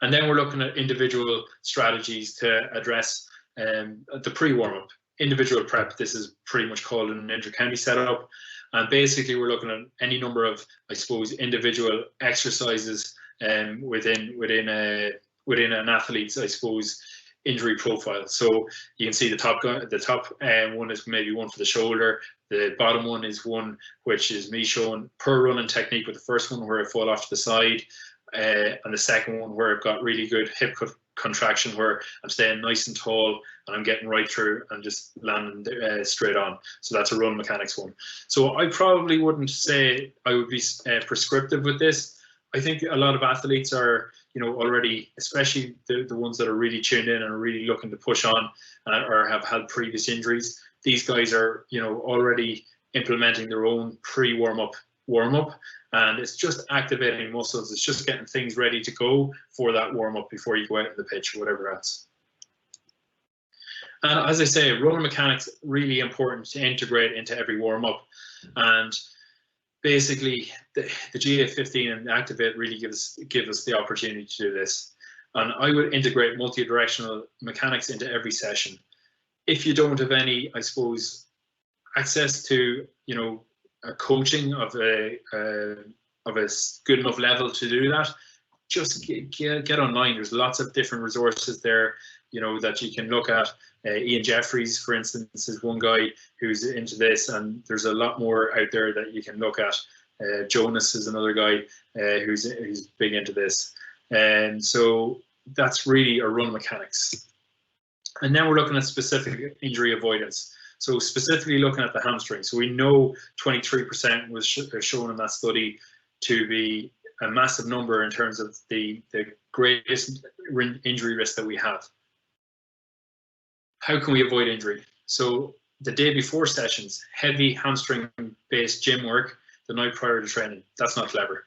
And then we're looking at individual strategies to address the pre-warm-up. Individual prep, this is pretty much called an intercounty setup. And basically we're looking at any number of, I suppose, individual exercises within an athlete's, I suppose, injury profile. So you can see the top one is maybe one for the shoulder. The bottom one is one which is me showing per running technique with the first one where I fall off to the side, and the second one where I've got really good hip contraction where I'm staying nice and tall and I'm getting right through and just landing straight on. So that's a run mechanics one. So I probably wouldn't say I would be prescriptive with this. I think a lot of athletes are, you know, already, especially the ones that are really tuned in and are really looking to push on or have had previous injuries. These guys are, you know, already implementing their own pre-warm-up, and it's just activating muscles. It's just getting things ready to go for that warm-up before you go out on the pitch or whatever else. And as I say, run mechanics really important to integrate into every warm-up. And basically, the GA15 and the Activate really give us the opportunity to do this. And I would integrate multi-directional mechanics into every session. If you don't have any, I suppose, access to, you know, a coaching of a good enough level to do that, just get online. There's lots of different resources there, you know, that you can look at. Ian Jeffries, for instance, is one guy who's into this, and there's a lot more out there that you can look at. Jonas is another guy who's big into this, and so that's really a run mechanics. And then we're looking at specific injury avoidance. So specifically looking at the hamstring. So we know 23% was shown in that study to be a massive number in terms of the greatest injury risk that we have. How can we avoid injury? So the day before sessions, heavy hamstring-based gym work the night prior to training, that's not clever.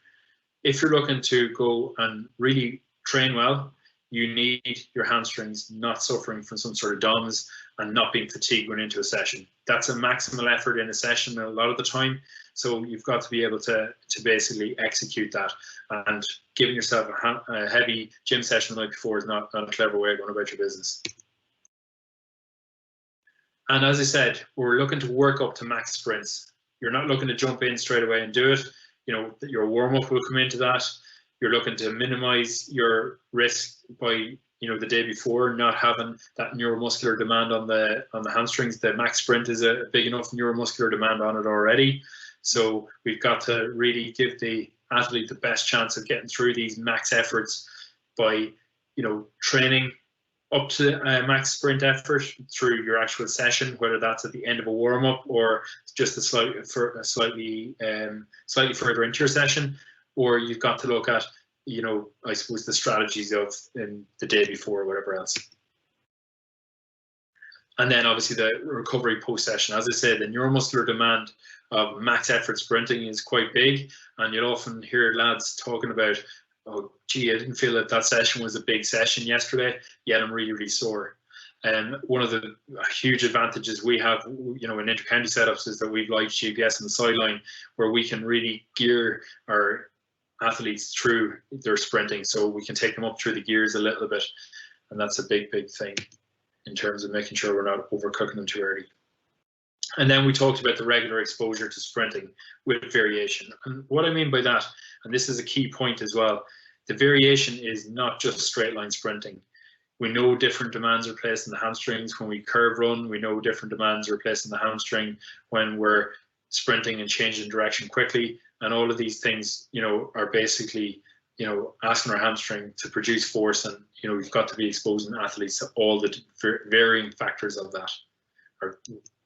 If you're looking to go and really train well, you need your hamstrings not suffering from some sort of DOMS and not being fatigued going into a session. That's a maximal effort in a session a lot of the time. So you've got to be able to basically execute that. And giving yourself a heavy gym session the night before is not a clever way of going about your business. And as I said, we're looking to work up to max sprints. You're not looking to jump in straight away and do it. You know, your warm-up will come into that. You're looking to minimize your risk by, you know, the day before not having that neuromuscular demand on the hamstrings. The max sprint is a big enough neuromuscular demand on it already. So we've got to really give the athlete the best chance of getting through these max efforts by, you know, training up to a max sprint effort through your actual session, whether that's at the end of a warm-up or just a slightly further into your session. Or you've got to look at, you know, I suppose the strategies of in the day before or whatever else. And then obviously the recovery post-session. As I said, the neuromuscular demand of max effort sprinting is quite big. And you'll often hear lads talking about, oh, gee, I didn't feel that that session was a big session yesterday, yet I'm really, really sore. And one of the huge advantages we have, you know, in intercounty setups is that we've live GPS on the sideline where we can really gear our athletes through their sprinting, so we can take them up through the gears a little bit, and that's a big thing in terms of making sure we're not overcooking them too early. And then we talked about the regular exposure to sprinting with variation, and what I mean by that, and this is a key point as well, the variation is not just straight line sprinting. We know different demands are placed in the hamstrings when we curve run. We know different demands are placed in the hamstring when we're sprinting and changing direction quickly. And all of these things, you know, are basically asking our hamstring to produce force, and we've got to be exposing athletes to all the varying factors of that, or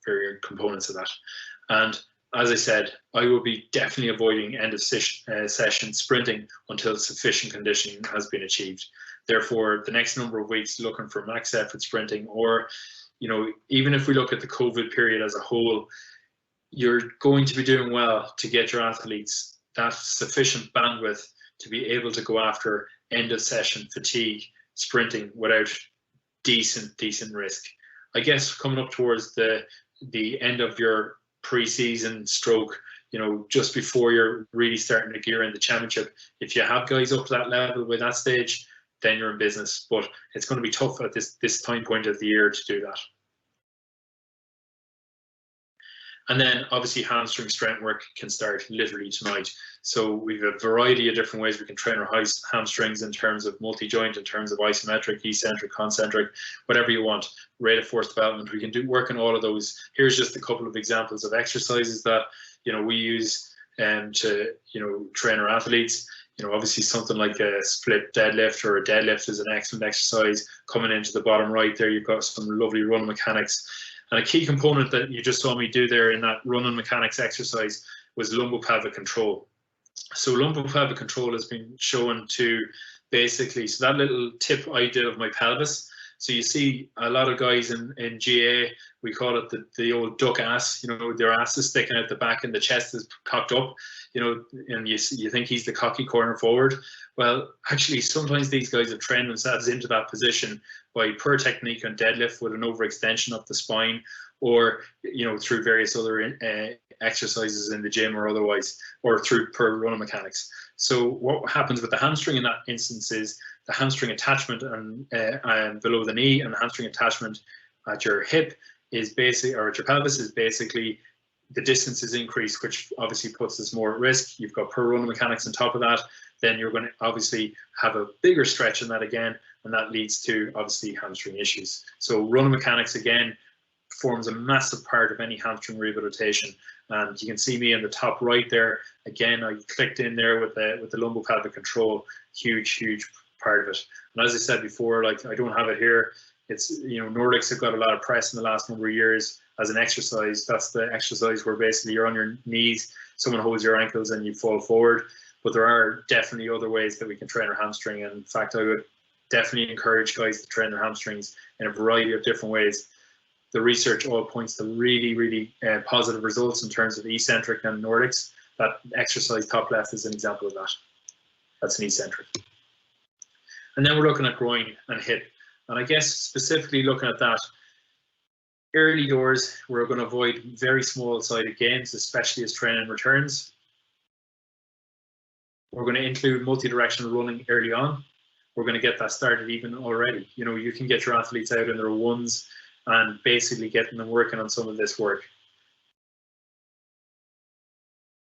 varying components of that. And as I said, I will be definitely avoiding end of session sprinting until sufficient conditioning has been achieved. Therefore, the next number of weeks looking for max effort sprinting, or even if we look at the COVID period as a whole, you're going to be doing well to get your athletes that sufficient bandwidth to be able to go after end of session fatigue sprinting without decent risk. I guess coming up towards the end of your pre-season stroke, just before you're really starting to gear in the championship, if you have guys up to that level by that stage, then you're in business. But it's going to be tough at this time point of the year to do that. And then obviously hamstring strength work can start literally tonight. So we've a variety of different ways we can train our hamstrings in terms of multi-joint, in terms of isometric, eccentric, concentric, whatever you want. Rate of force development, we can work on all of those. Here's just a couple of examples of exercises that we use to train our athletes. Obviously something like a split deadlift or a deadlift is an excellent exercise. Coming into the bottom right there, you've got some lovely run mechanics. And a key component that you just saw me do there in that running mechanics exercise was lumbopelvic control. So lumbopelvic control has been shown to basically, so that little tip I did of my pelvis. So you see a lot of guys in GA, we call it the old duck ass, their ass is sticking out the back and the chest is cocked up, and you think he's the cocky corner forward. Well, actually, sometimes these guys have trained themselves into that position by poor technique on deadlift with an overextension of the spine, or through various other exercises in the gym or otherwise, or through poor running mechanics. So what happens with the hamstring in that instance is the hamstring attachment and below the knee, and the hamstring attachment at your hip is basically, or at your pelvis is basically, the distance is increased, which obviously puts us more at risk. You've got poor running mechanics on top of that. Then you're going to obviously have a bigger stretch in that again, and that leads to obviously hamstring issues. So running mechanics again forms a massive part of any hamstring rehabilitation. And you can see me in the top right there. Again, I clicked in there with the lumbopelvic control, huge part of it. And as I said before, like, I don't have it here. It's, Nordics have got a lot of press in the last number of years as an exercise. That's the exercise where basically you're on your knees, someone holds your ankles and you fall forward. But there are definitely other ways that we can train our hamstring. And in fact, I would definitely encourage guys to train their hamstrings in a variety of different ways. The research all points to really positive results in terms of eccentric and Nordics. That exercise top left is an example of that. That's an eccentric. And then we're looking at groin and hip. And I guess specifically looking at that, early doors, we're going to avoid very small-sided gains, especially as training returns. We're going to include multi-directional running early on. We're going to get that started even already. You can get your athletes out in their ones and basically getting them working on some of this work.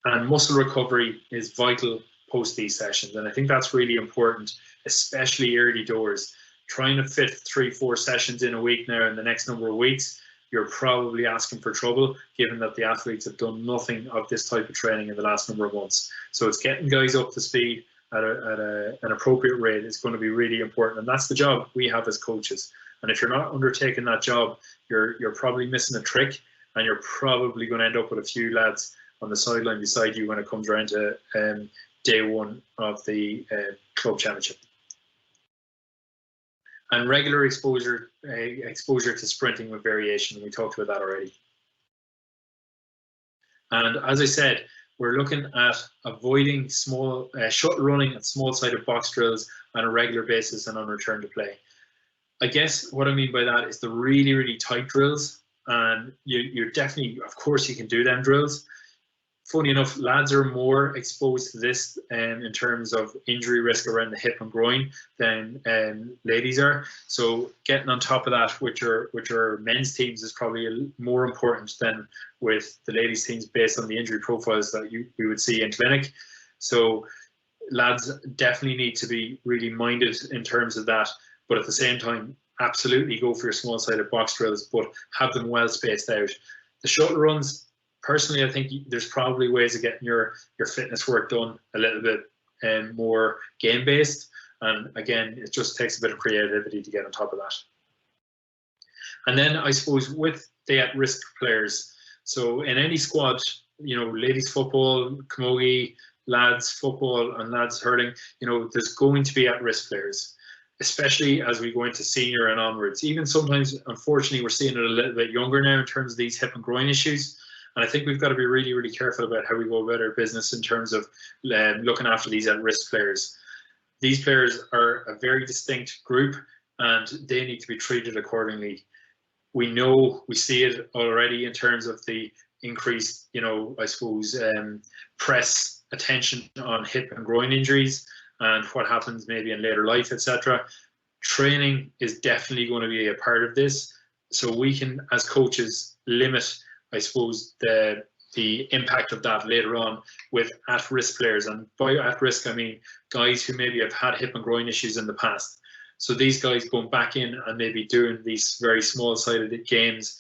And muscle recovery is vital post these sessions. And I think that's really important, especially early doors. Trying to fit 3-4 sessions in a week now in the next number of weeks, you're probably asking for trouble, given that the athletes have done nothing of this type of training in the last number of months. So it's getting guys up to speed at an appropriate rate is going to be really important. And that's the job we have as coaches. And if you're not undertaking that job, you're probably missing a trick, and you're probably going to end up with a few lads on the sideline beside you when it comes around to day one of the club championship. And regular exposure to sprinting with variation, and we talked about that already. And as I said, we're looking at avoiding small shuttle running and small-sided box drills on a regular basis and on return to play. I guess what I mean by that is the really tight drills, and you're definitely, of course, you can do them drills. Funny enough, lads are more exposed to this in terms of injury risk around the hip and groin than ladies are. So getting on top of that with your men's teams is probably more important than with the ladies teams based on the injury profiles that we would see in clinic. So lads definitely need to be really minded in terms of that. But at the same time, absolutely go for your small-sided box drills, but have them well spaced out. The shuttle runs, personally, I think there's probably ways of getting your fitness work done a little bit more game based. And again, it just takes a bit of creativity to get on top of that. And then I suppose with the at-risk players, so in any squad, ladies football, camogie, lads football and lads hurling, there's going to be at-risk players, especially as we go into senior and onwards. Even sometimes, unfortunately, we're seeing it a little bit younger now in terms of these hip and groin issues. And I think we've got to be really, really careful about how we go about our business in terms of looking after these at-risk players. These players are a very distinct group and they need to be treated accordingly. We see it already in terms of the increased, I suppose, press attention on hip and groin injuries and what happens maybe in later life, etc. Training is definitely going to be a part of this. So we can, as coaches, limit, I suppose, the impact of that later on with at-risk players. And by at-risk, I mean guys who maybe have had hip and groin issues in the past. So these guys going back in and maybe doing these very small-sided games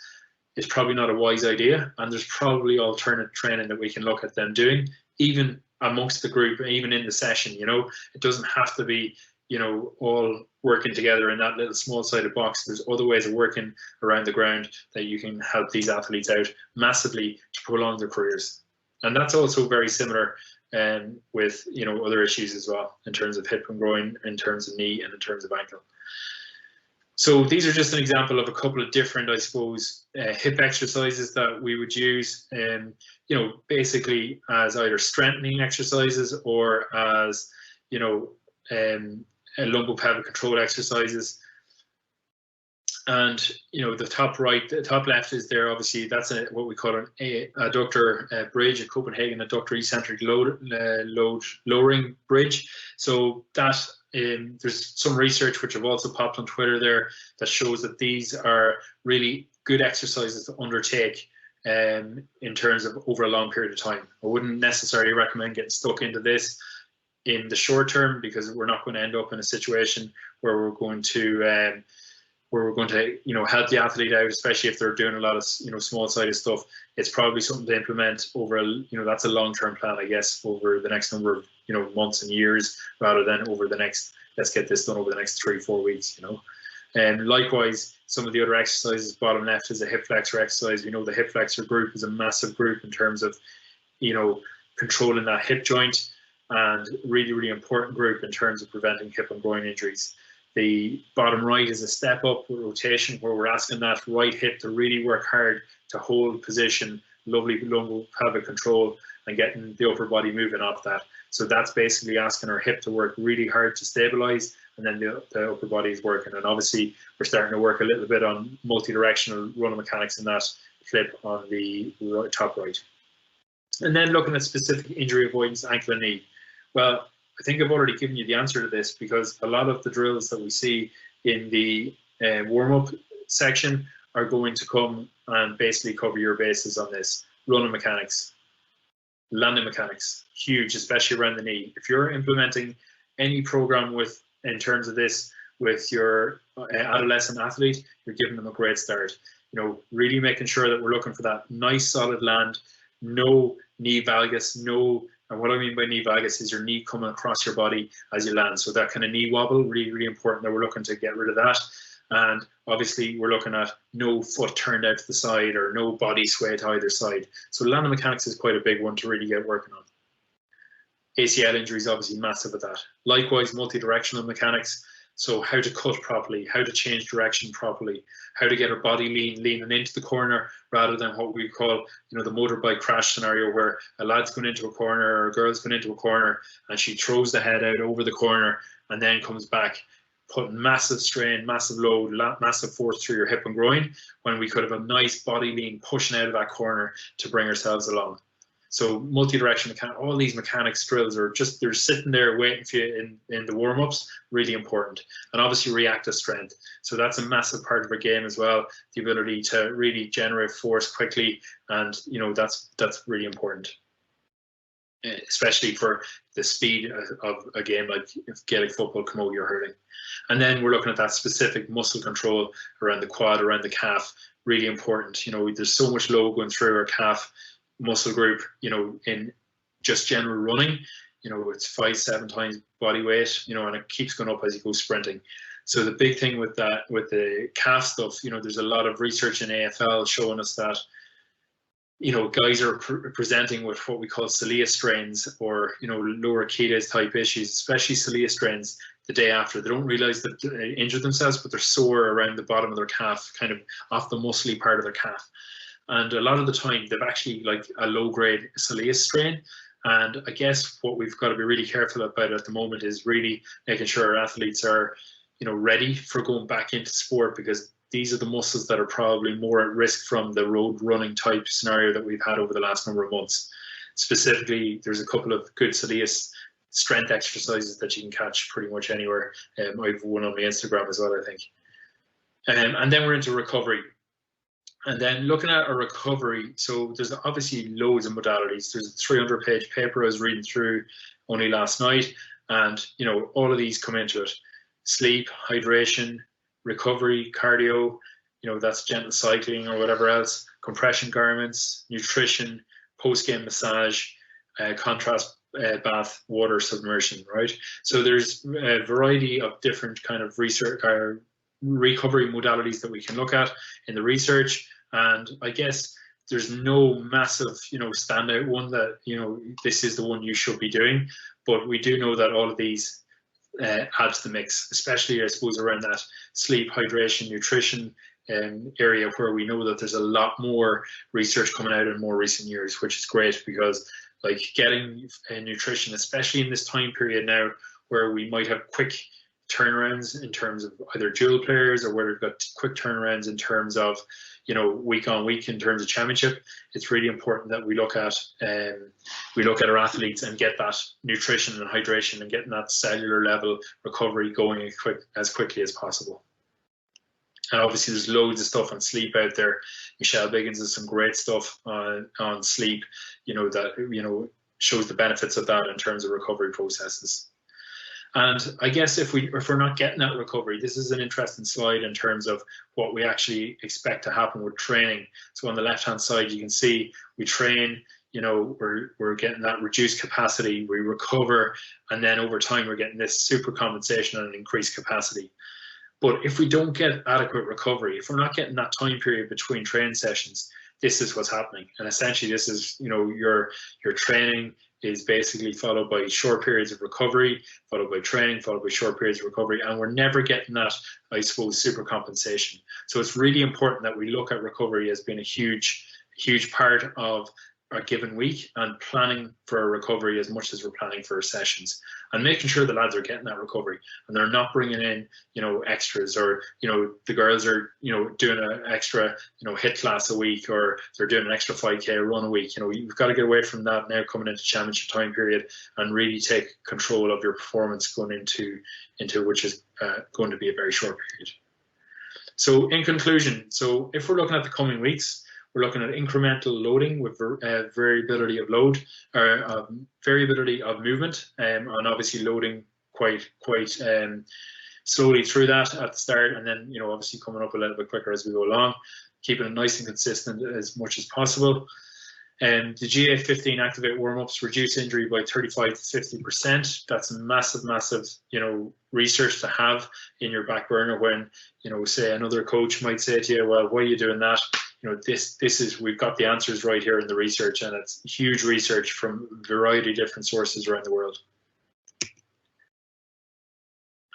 is probably not a wise idea. And there's probably alternate training that we can look at them doing, even amongst the group, even in the session. It doesn't have to be, all working together in that little small-sided box. There's other ways of working around the ground that you can help these athletes out massively to prolong their careers. And that's also very similar with other issues as well, in terms of hip and groin, in terms of knee, and in terms of ankle. So these are just an example of a couple of different, I suppose, hip exercises that we would use, basically as either strengthening exercises or as, lumbopelvic control exercises. And the top left is there. Obviously, that's what we call an adductor bridge, a Copenhagen adductor eccentric load lowering bridge. So that there's some research which have also popped on Twitter there that shows that these are really good exercises to undertake in terms of over a long period of time. I wouldn't necessarily recommend getting stuck into this in the short term, because we're not going to end up in a situation where we're going to help the athlete out, especially if they're doing a lot of small-sided stuff. It's probably something to implement over that's a long-term plan, I guess, over the next number of months and years, rather than over the next, let's get this done over the next 3-4 weeks. And likewise, some of the other exercises, bottom left is a hip flexor exercise. We know the hip flexor group is a massive group in terms of controlling that hip joint, and really, really important group in terms of preventing hip and groin injuries. The bottom right is a step up rotation, where we're asking that right hip to really work hard to hold position, lovely lumbopelvic control, and getting the upper body moving off that. So that's basically asking our hip to work really hard to stabilize, and then the upper body is working. And obviously we're starting to work a little bit on multi-directional running mechanics in that flip on the top right. And then looking at specific injury avoidance, ankle and knee. Well, I think I've already given you the answer to this, because a lot of the drills that we see in the warm-up section are going to come and basically cover your bases on this. Running mechanics, landing mechanics, huge, especially around the knee. If you're implementing any program in terms of this with your adolescent athlete, you're giving them a great start. Really making sure that we're looking for that nice solid land, no knee valgus, and what I mean by knee valgus is your knee coming across your body as you land. So that kind of knee wobble, really, really important that we're looking to get rid of that. And obviously we're looking at no foot turned out to the side or no body sway to either side. So landing mechanics is quite a big one to really get working on. ACL injury is obviously massive with that. Likewise, multi-directional mechanics. So how to cut properly, how to change direction properly, how to get our body leaning into the corner rather than what we call, the motorbike crash scenario, where a lad's going into a corner or a girl's going into a corner and she throws the head out over the corner and then comes back, putting massive strain, massive load, massive force through your hip and groin, when we could have a nice body lean pushing out of that corner to bring ourselves along. So multi-direction mechanics, all these mechanics drills are just, they're sitting there waiting for you in the warm-ups, really important. And obviously reactive strength. So that's a massive part of our game as well, the ability to really generate force quickly. And, that's really important, especially for the speed of a game like Gaelic football, camogie or hurling. And then we're looking at that specific muscle control around the quad, around the calf, really important. There's so much load going through our calf muscle group, in just general running. you know, it's 5-7 times body weight, you know, and it keeps going up as you go sprinting. So the big thing with that, with the calf stuff, you know, there's a lot of research in AFL showing us that, you know, guys are presenting with what we call soleus strains, or, you know, lower Achilles type issues, especially soleus strains, the day after. They don't realize that they injured themselves, but they're sore around the bottom of their calf, kind of off the muscly part of their calf. And a lot of the time they've actually like a low grade soleus strain. And I guess what we've got to be really careful about at the moment is really making sure our athletes are, you know, ready for going back into sport, because these are the muscles that are probably more at risk from the road running type scenario that we've had over the last number of months. Specifically, there's a couple of good soleus strength exercises that you can catch pretty much anywhere. I've one on my Instagram as well, I think. And then we're into recovery. And then looking at a recovery, so there's obviously loads of modalities. There's a 300-page paper I was reading through only last night, and, you know, all of these come into it. Sleep, hydration, recovery, cardio, you know, that's gentle cycling or whatever else, compression garments, nutrition, post-game massage, contrast bath, water submersion, right? So there's a variety of different kind of research or recovery modalities that we can look at in the research. And I guess there's no massive, you know, standout one that, you know, this is the one you should be doing, but we do know that all of these add to the mix, especially I suppose around that sleep, hydration, nutrition area, where we know that there's a lot more research coming out in more recent years, which is great, because like getting nutrition, especially in this time period now where we might have quick turnarounds in terms of either dual players, or where we've got quick turnarounds in terms of, you know, week on week in terms of championship, it's really important that we look at our athletes and get that nutrition and hydration and getting that cellular level recovery going as quickly as possible. And obviously there's loads of stuff on sleep out there. Michelle Biggins has some great stuff on sleep, you know, that, you know, shows the benefits of that in terms of recovery processes. And I guess if we're not getting that recovery, this is an interesting slide in terms of what we actually expect to happen with training. So on the left-hand side, you can see we train, you know, we're getting that reduced capacity, we recover, and then over time we're getting this super compensation and increased capacity. But if we don't get adequate recovery, if we're not getting that time period between training sessions, this is what's happening. And essentially this is, you know, your training is basically followed by short periods of recovery, followed by training, followed by short periods of recovery, and we're never getting that, I suppose, super compensation. So it's really important that we look at recovery as being a huge part of our given week, and planning for a recovery as much as we're planning for our sessions, and making sure the lads are getting that recovery and they're not bringing in, you know, extras, or, you know, the girls are, you know, doing an extra, you know, HIIT class a week, or they're doing an extra 5K run a week. You know, you've got to get away from that now coming into championship time period, and really take control of your performance going into which is going to be a very short period. So in conclusion, so if we're looking at the coming weeks, we're looking at incremental loading with variability of load, or variability of movement, and obviously loading quite slowly through that at the start, and then, you know, obviously coming up a little bit quicker as we go along, keeping it nice and consistent as much as possible. The GA15 activate warm-ups reduce injury by 35 to 50%. That's a massive, you know, research to have in your back burner when, you know, say another coach might say to you, well, why are you doing that? You know, this is, we've got the answers right here in the research, and it's huge research from a variety of different sources around the world.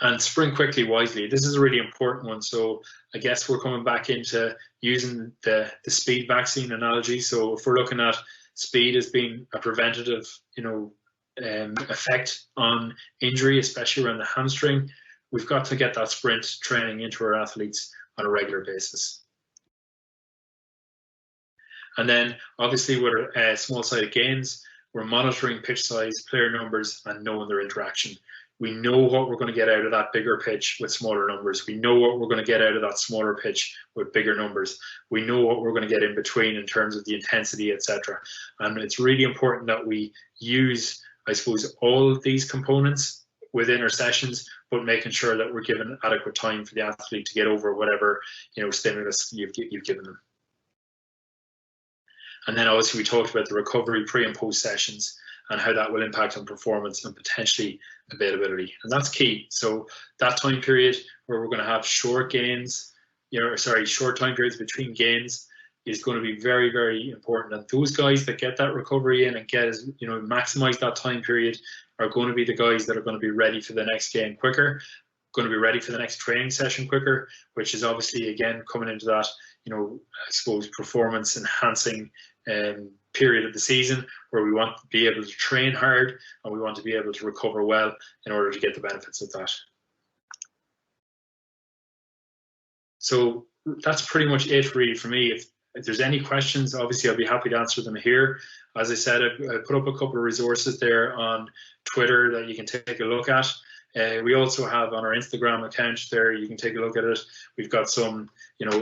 And sprint quickly, wisely. This is a really important one. So I guess we're coming back into using the speed vaccine analogy. So if we're looking at speed as being a preventative, you know, effect on injury, especially around the hamstring, we've got to get that sprint training into our athletes on a regular basis. And then obviously with small-sided gains, we're monitoring pitch size, player numbers, and knowing their interaction. We know what we're going to get out of that bigger pitch with smaller numbers. We know what we're going to get out of that smaller pitch with bigger numbers. We know what we're going to get in between in terms of the intensity, etc. And it's really important that we use, I suppose, all of these components within our sessions, but making sure that we're given adequate time for the athlete to get over whatever, you know, stimulus you've given them. And then obviously we talked about the recovery pre and post sessions. and how that will impact on performance and potentially availability. And that's key. So that time period where we're going to have short gains, short time periods between gains is going to be very, very important. And those guys that get that recovery in and maximize that time period are going to be the guys that are going to be ready for the next game quicker, going to be ready for the next training session quicker, which is obviously, again, coming into that, I suppose, performance enhancing period of the season where we want to be able to train hard and we want to be able to recover well in order to get the benefits of that. So that's pretty much it really for me. If there's any questions, obviously I'll be happy to answer them here. As I said, I put up a couple of resources there on Twitter that you can take a look at. We also have on our Instagram account there, you can take a look at it. We've got some,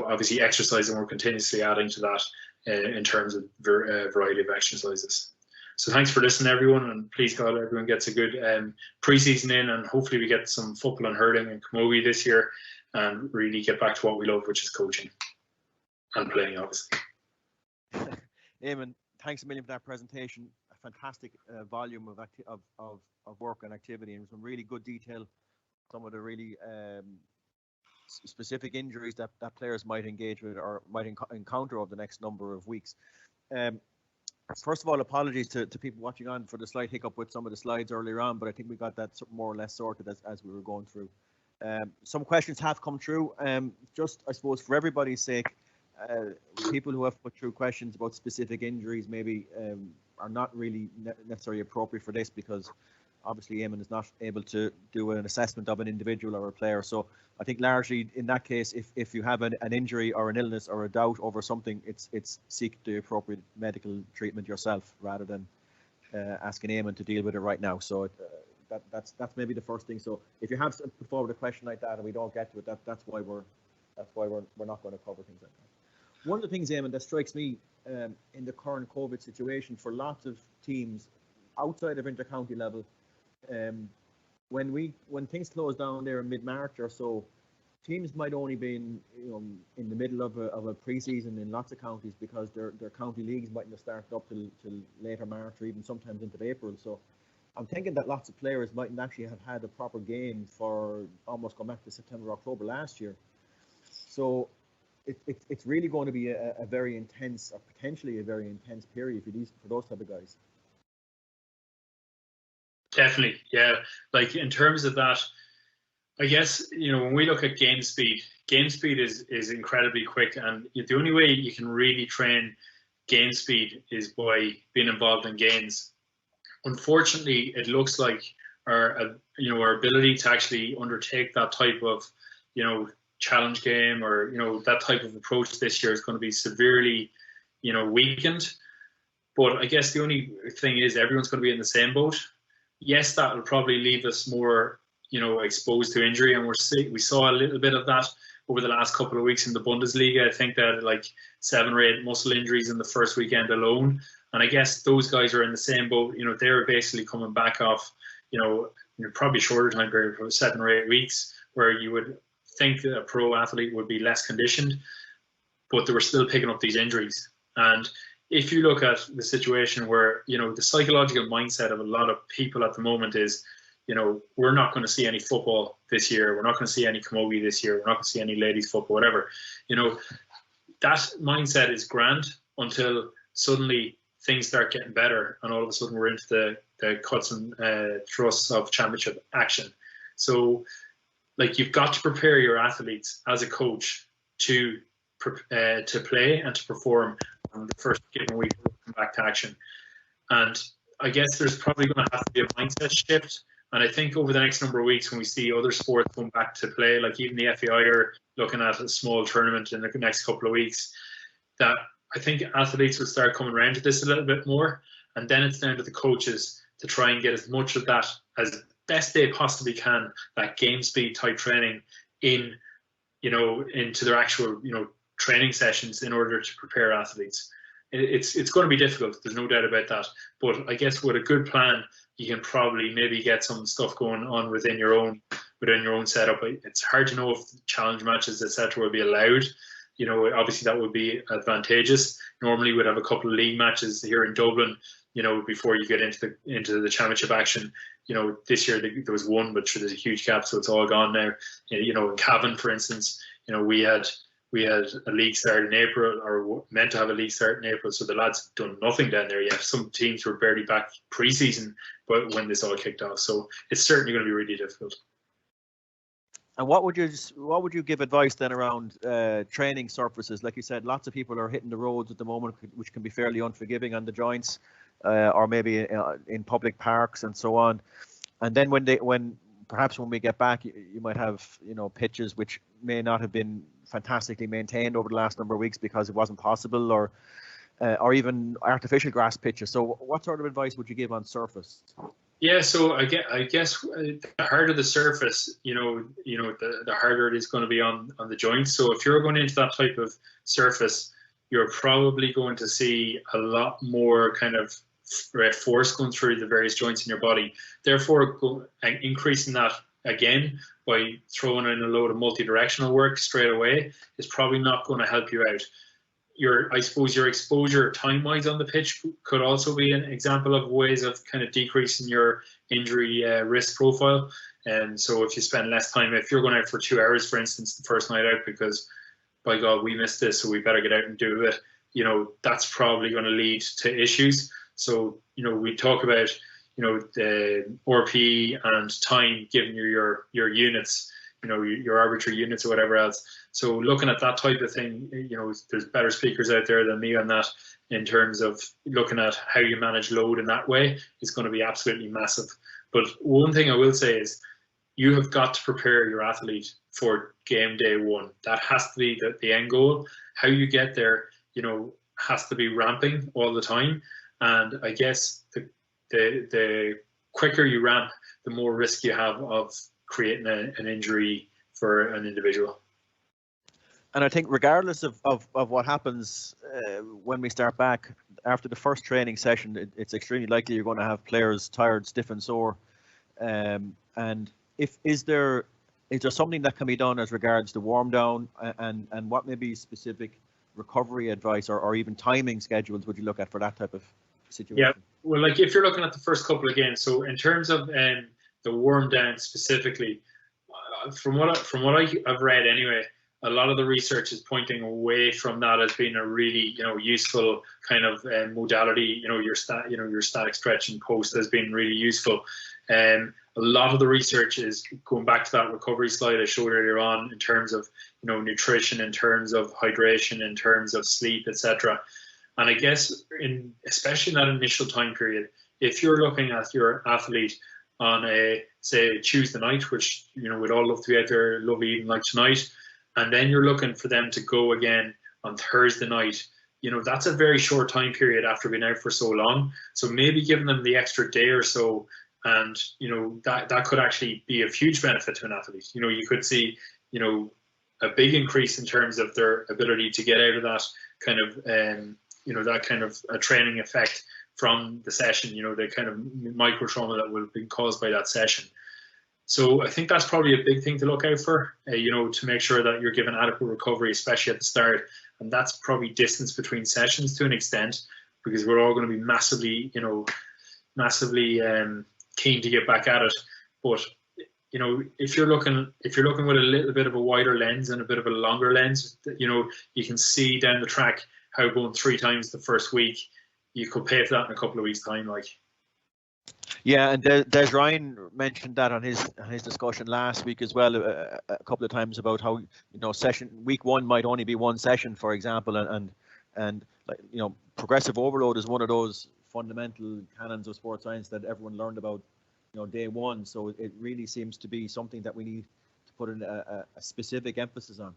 obviously exercise, and we're continuously adding to that in terms of variety of exercises. So thanks for listening, everyone, and please God, everyone gets a good pre-season in, and hopefully we get some football and hurling and camogie this year and really get back to what we love, which is coaching and playing, obviously. Eamon, thanks a million for that presentation. A fantastic volume of work and activity, and some really good detail. Some of the really specific injuries that players might engage with or might encounter over the next number of weeks. First of all, apologies to people watching on for the slight hiccup with some of the slides earlier on, but I think we got that more or less sorted as we were going through. Some questions have come through. Just, I suppose, for everybody's sake, people who have put through questions about specific injuries maybe are not really necessarily appropriate for this, because obviously Eamon is not able to do an assessment of an individual or a player. So I think largely in that case, if you have an injury or an illness or a doubt over something, it's seek the appropriate medical treatment yourself rather than asking Eamon to deal with it right now. So that's maybe the first thing. So if you have put forward a question like that and we don't get to it, that's why we're not going to cover things like that. One of the things, Eamon, that strikes me in the current COVID situation for lots of teams outside of intercounty level, when things close down there in mid-March or so, teams might only be in the middle of a pre-season in lots of counties, because their county leagues mightn't have started up till later March or even sometimes into April. So I'm thinking that lots of players mightn't actually have had a proper game for almost going back to September, October last year. So it's really going to be a very intense, or potentially a very intense period for those type of guys. Definitely, yeah. Like in terms of that, I guess, when we look at game speed is incredibly quick, and the only way you can really train game speed is by being involved in games. Unfortunately, it looks like our ability to actually undertake that type of, challenge game or, that type of approach this year is going to be severely, weakened. But I guess the only thing is everyone's going to be in the same boat. Yes, that will probably leave us more, exposed to injury, and we saw a little bit of that over the last couple of weeks in the Bundesliga. I think that like 7 or 8 muscle injuries in the first weekend alone, and I guess those guys are in the same boat. They're basically coming back off, probably shorter time period for 7 or 8 weeks, where you would think that a pro athlete would be less conditioned, but they were still picking up these injuries. And if you look at the situation where, the psychological mindset of a lot of people at the moment is, we're not going to see any football this year. We're not going to see any camogie this year. We're not going to see any ladies football, whatever. That mindset is grand until suddenly things start getting better, and all of a sudden we're into the cuts and thrusts of championship action. So, like, you've got to prepare your athletes as a coach to play and to perform on the first given week to come back to action. And I guess there's probably going to have to be a mindset shift. And I think over the next number of weeks, when we see other sports come back to play, like even the FAI are looking at a small tournament in the next couple of weeks, that I think athletes will start coming around to this a little bit more. And then it's down to the coaches to try and get as much of that as best they possibly can, that game speed type training into their actual, training sessions in order to prepare athletes. It's going to be difficult, there's no doubt about that. But I guess with a good plan, you can probably maybe get some stuff going on within your own setup. It's hard to know if challenge matches, etc., will be allowed. Obviously that would be advantageous. Normally we'd have a couple of league matches here in Dublin, you know, before you get into the championship action. You know, this year there was one, but there's a huge gap, so it's all gone now. You know, in Cavan, for instance, you know, we had a league start in April, or meant to have a league start in April, so the lads have done nothing down there yet. Some teams were barely back pre-season, but when this all kicked off, so it's certainly going to be really difficult. And what would you give advice then around training surfaces? Like you said, lots of people are hitting the roads at the moment, which can be fairly unforgiving on the joints, or maybe in public parks and so on. And then when we get back, you might have, you know, pitches which may not have been fantastically maintained over the last number of weeks because it wasn't possible, or even artificial grass pitches. So what sort of advice would you give on surface? Yeah, so I guess the harder the surface, the harder it is going to be on the joints. So if you're going into that type of surface, you're probably going to see a lot more kind of force going through the various joints in your body. Therefore, increasing that again by throwing in a load of multi-directional work straight away is probably not going to help you out. I suppose your exposure time-wise on the pitch could also be an example of ways of kind of decreasing your injury risk profile. And so if you spend less time, if you're going out for 2 hours, for instance, the first night out, because by God, we missed this, so we better get out and do it, you know, that's probably going to lead to issues. So, you know, we talk about, you know, the RP and time giving you your units, you know, your arbitrary units or whatever else. So looking at that type of thing, you know, there's better speakers out there than me on that, in terms of looking at how you manage load in that way is going to be absolutely massive. But one thing I will say is you have got to prepare your athlete for game day one. That has to be the end goal. How you get there, you know, has to be ramping all the time. And I guess the quicker you ramp, the more risk you have of creating an injury for an individual. And I think regardless of what happens when we start back, after the first training session, it's extremely likely you're going to have players tired, stiff and sore. And is there something that can be done as regards to warm down, and what maybe specific recovery advice or even timing schedules would you look at for that type of situation? Yeah, well, like if you're looking at the first couple of games, so in terms of the warm down specifically, from what I've read anyway, a lot of the research is pointing away from that as being a really, you know, useful kind of modality. You know, your static stretch and post has been really useful. A lot of the research is going back to that recovery slide I showed earlier on, in terms of, you know, nutrition, in terms of hydration, in terms of sleep, etc. And I guess especially in that initial time period, if you're looking at your athlete on say Tuesday night, which, you know, we'd all love to be out there, lovely evening like tonight, and then you're looking for them to go again on Thursday night, you know, that's a very short time period after being out for so long. So maybe giving them the extra day or so, and, you know, that could actually be of huge benefit to an athlete. You know, you could see, you know, a big increase in terms of their ability to get out of that kind of, you know, that kind of a training effect from the session, you know, the kind of micro trauma that would have been caused by that session. So I think that's probably a big thing to look out for, you know, to make sure that you're given adequate recovery, especially at the start. And that's probably distance between sessions to an extent, because we're all going to be massively keen to get back at it. But, you know, if you're looking with a little bit of a wider lens and a bit of a longer lens, you know, you can see down the track how going 3 times the first week, you could pay for that in a couple of weeks' time, like. Yeah, and Des Ryan mentioned that on his discussion last week as well, a couple of times, about how, you know, week 1 might only be 1 session, for example, and like, you know, progressive overload is one of those fundamental canons of sports science that everyone learned about, you know, day 1. So it really seems to be something that we need to put in a specific emphasis on.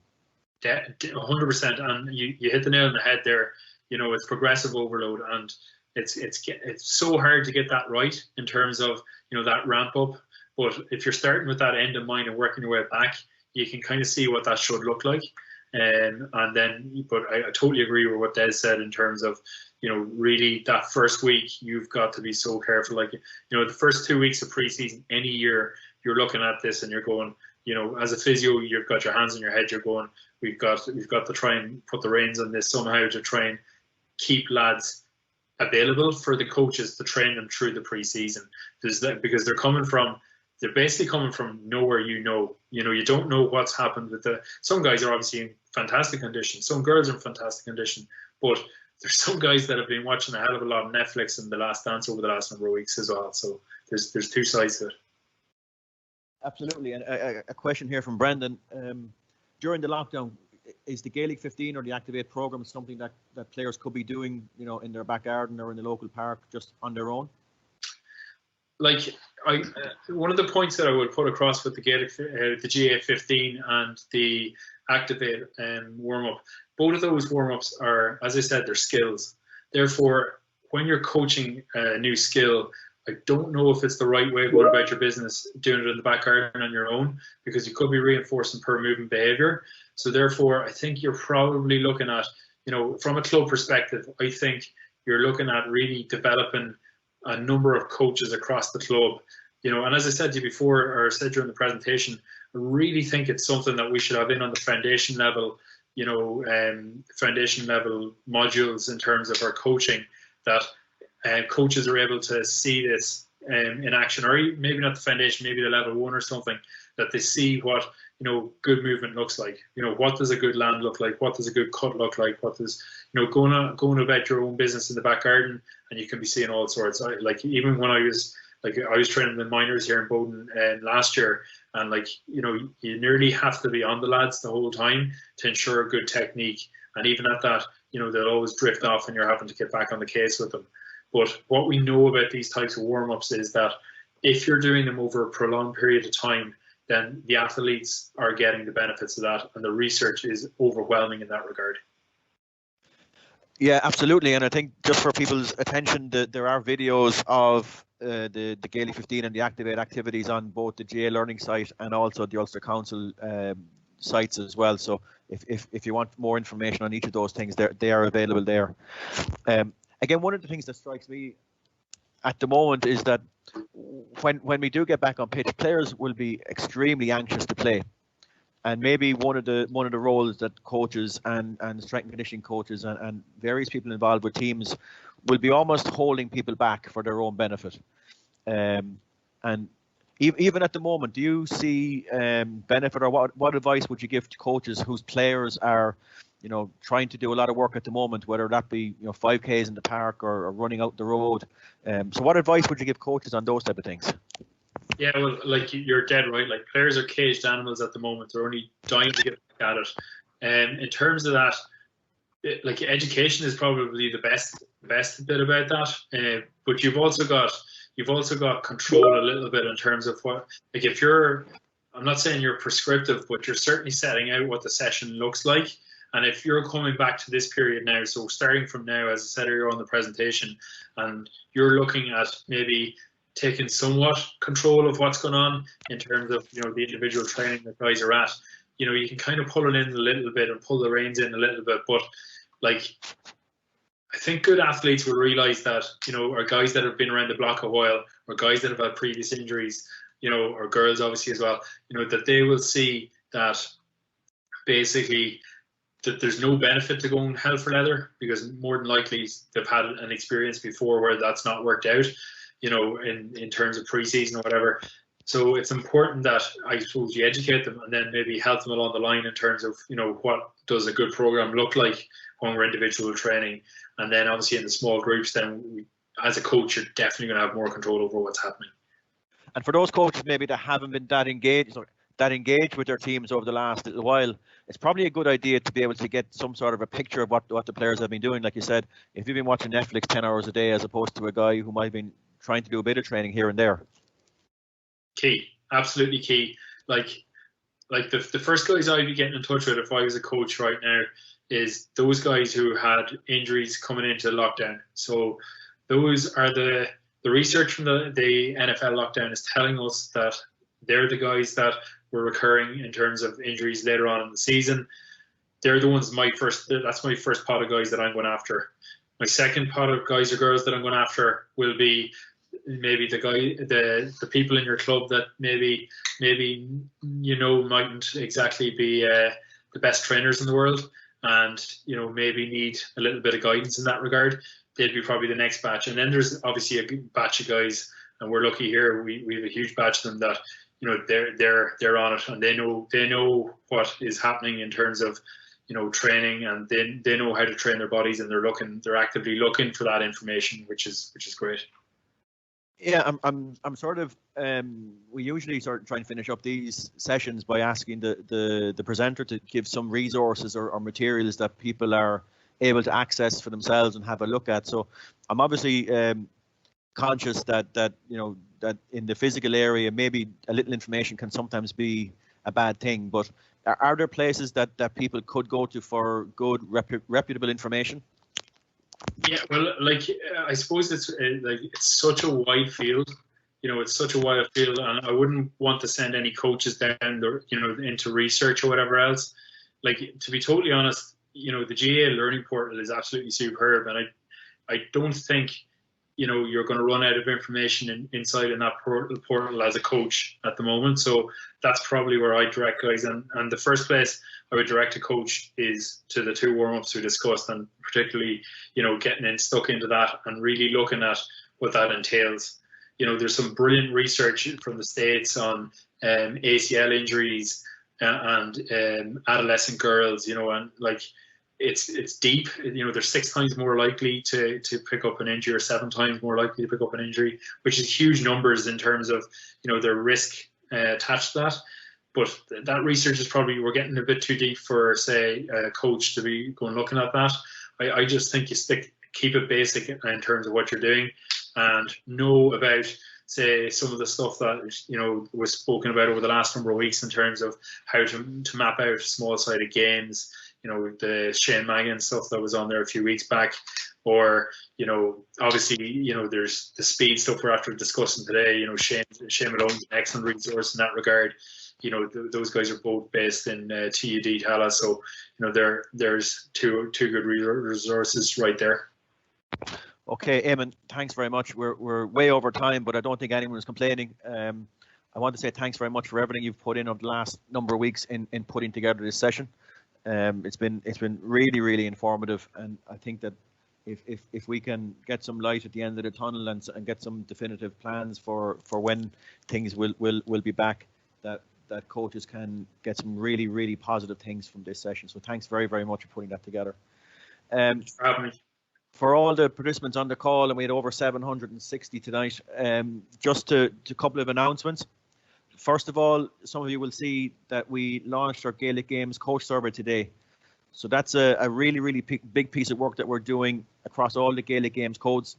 100%, and you hit the nail on the head there. You know, it's progressive overload, and it's so hard to get that right in terms of, you know, that ramp up. But if you're starting with that end in mind and working your way back, you can kind of see what that should look like. And then, but I totally agree with what Des said in terms of, you know, really that first week, you've got to be so careful. Like, you know, the first 2 weeks of preseason, any year, you're looking at this and you're going, you know, as a physio, you've got your hands on your head, you're going, we've got to try and put the reins on this somehow to try and keep lads available for the coaches to train them through the pre-season. Because they're basically coming from nowhere. You don't know what's happened with some guys are obviously in fantastic condition, some girls are in fantastic condition, but there's some guys that have been watching a hell of a lot of Netflix and The Last Dance over the last number of weeks as well. So there's two sides to it. Absolutely. And a question here from Brendan. During the lockdown, is the Gaelic 15 or the Activate program something that players could be doing, in their back garden or in the local park just on their own? Like, one of the points that I would put across with the Gaelic, the GA 15 and the Activate warm-up, both of those warm-ups are, as I said, they're skills. Therefore, when you're coaching a new skill, I don't know if it's the right way of going about your business, doing it in the back garden on your own, because you could be reinforcing per movement behaviour. So therefore, I think you're probably looking at, from a club perspective, I think you're looking at really developing a number of coaches across the club. And as I said to you before, or said during the presentation, I really think it's something that we should have in on the foundation level, foundation level modules in terms of our coaching, that coaches are able to see this in action, or maybe not the foundation, maybe the level 1 or something, that they see what good movement looks like. What does a good land look like? What does a good cut look like? What does going about your own business in the back garden, and you can be seeing all sorts. Even when I was training the minors here in Bowden last year, and you nearly have to be on the lads the whole time to ensure good technique, and even at that, they'll always drift off and you're having to get back on the case with them. But what we know about these types of warm-ups is that if you're doing them over a prolonged period of time, then the athletes are getting the benefits of that, and the research is overwhelming in that regard. Yeah, absolutely. And I think just for people's attention, there are videos of the Gaelic 15 and the Activate activities on both the GA Learning site and also the Ulster Council sites as well. So if you want more information on each of those things, they are available there. Again, one of the things that strikes me at the moment is that when we do get back on pitch, players will be extremely anxious to play. And maybe one of the roles that coaches and strength and conditioning coaches and various people involved with teams will be almost holding people back for their own benefit. And even at the moment, do you see benefit, or what advice would you give to coaches whose players are, trying to do a lot of work at the moment, whether that be 5Ks in the park or running out the road? So what advice would you give coaches on those type of things? Yeah, well, you're dead right. Players are caged animals at the moment. They're only dying to get back at it. In terms of that, education is probably the best bit about that. But you've also got control a little bit in terms of what, if you're, I'm not saying you're prescriptive, but you're certainly setting out what the session looks like. And if you're coming back to this period now, so starting from now, as I said earlier on the presentation, and you're looking at maybe taking somewhat control of what's going on in terms of the individual training that guys are at, you can kind of pull it in a little bit and pull the reins in a little bit. But I think good athletes will realize that or guys that have been around the block a while, or guys that have had previous injuries, or girls obviously as well, that they will see that basically that there's no benefit to going hell for leather, because more than likely they've had an experience before where that's not worked out, in terms of pre-season or whatever. So it's important that, I suppose, you educate them and then maybe help them along the line in terms of, what does a good program look like when we're individual training. And then obviously in the small groups, then as a coach, you're definitely going to have more control over what's happening. And for those coaches maybe that haven't been that engaged with their teams over the last little while, it's probably a good idea to be able to get some sort of a picture of what the players have been doing. Like you said, if you've been watching Netflix 10 hours a day as opposed to a guy who might have been trying to do a bit of training here and there. Key, absolutely key. The first guys I'd be getting in touch with if I was a coach right now is those guys who had injuries coming into lockdown. So those are the research from the NFL lockdown is telling us that they're the guys that were recurring in terms of injuries later on in the season. They're the ones that's my first pot of guys that I'm going after. My second pot of guys or girls that I'm going after will be maybe the people in your club that maybe mightn't exactly be the best trainers in the world, and maybe need a little bit of guidance in that regard. they'd be probably the next batch. And then there's obviously a good batch of guys, and we're lucky here. We have a huge batch of them that, you know, they're on it, and they know what is happening in terms of, you know, training, and they know how to train their bodies, and they're actively looking for that information, which is great. Yeah, I'm sort of we usually sort of try and finish up these sessions by asking the presenter to give some resources or materials that people are able to access for themselves and have a look at. So I'm obviously conscious that you know, that in the physical area maybe a little information can sometimes be a bad thing, but are there places that people could go to for good reputable information? Yeah, well, like I suppose it's such a wide field, you know, it's such a wide field, and I wouldn't want to send any coaches down there, you know, into research or whatever else. Like, to be totally honest, you know, the GA learning portal is absolutely superb, and I don't think, you know, you're going to run out of information inside in that portal as a coach at the moment. So that's probably where I direct guys, and the first place I would direct a coach is to the 2 warm-ups we discussed, and particularly, you know, getting stuck into that and really looking at what that entails. You know, there's some brilliant research from the States on ACL injuries and adolescent girls, you know, and like it's deep. You know, they're 6 times more likely to pick up an injury, or 7 times more likely to pick up an injury, which is huge numbers in terms of, you know, their risk attached to that. But that research is probably, we're getting a bit too deep for, say, a coach to be going looking at that. I just think you keep it basic in terms of what you're doing, and know about, say, some of the stuff that, you know, was spoken about over the last number of weeks in terms of how to map out small-sided games. You know, the Shane Maggan stuff that was on there a few weeks back, or, you know, obviously, you know, there's the speed stuff we're after discussing today. You know, Shane Malone's an excellent resource in that regard. You know, those guys are both based in TUD Tala, so, you know, there's two good resources right there. Okay, Eamon, thanks very much. We're way over time, but I don't think anyone is complaining. I want to say thanks very much for everything you've put in over the last number of weeks in putting together this session. It's been really informative, and I think that if we can get some light at the end of the tunnel and get some definitive plans for when things will be back, that coaches can get some really positive things from this session. So thanks very much for putting that together. Thanks for having me. For all the participants on the call, and we had over 760 tonight, just a couple of announcements. First of all, some of you will see that we launched our Gaelic Games coach survey today. So that's a really big piece of work that we're doing across all the Gaelic Games codes.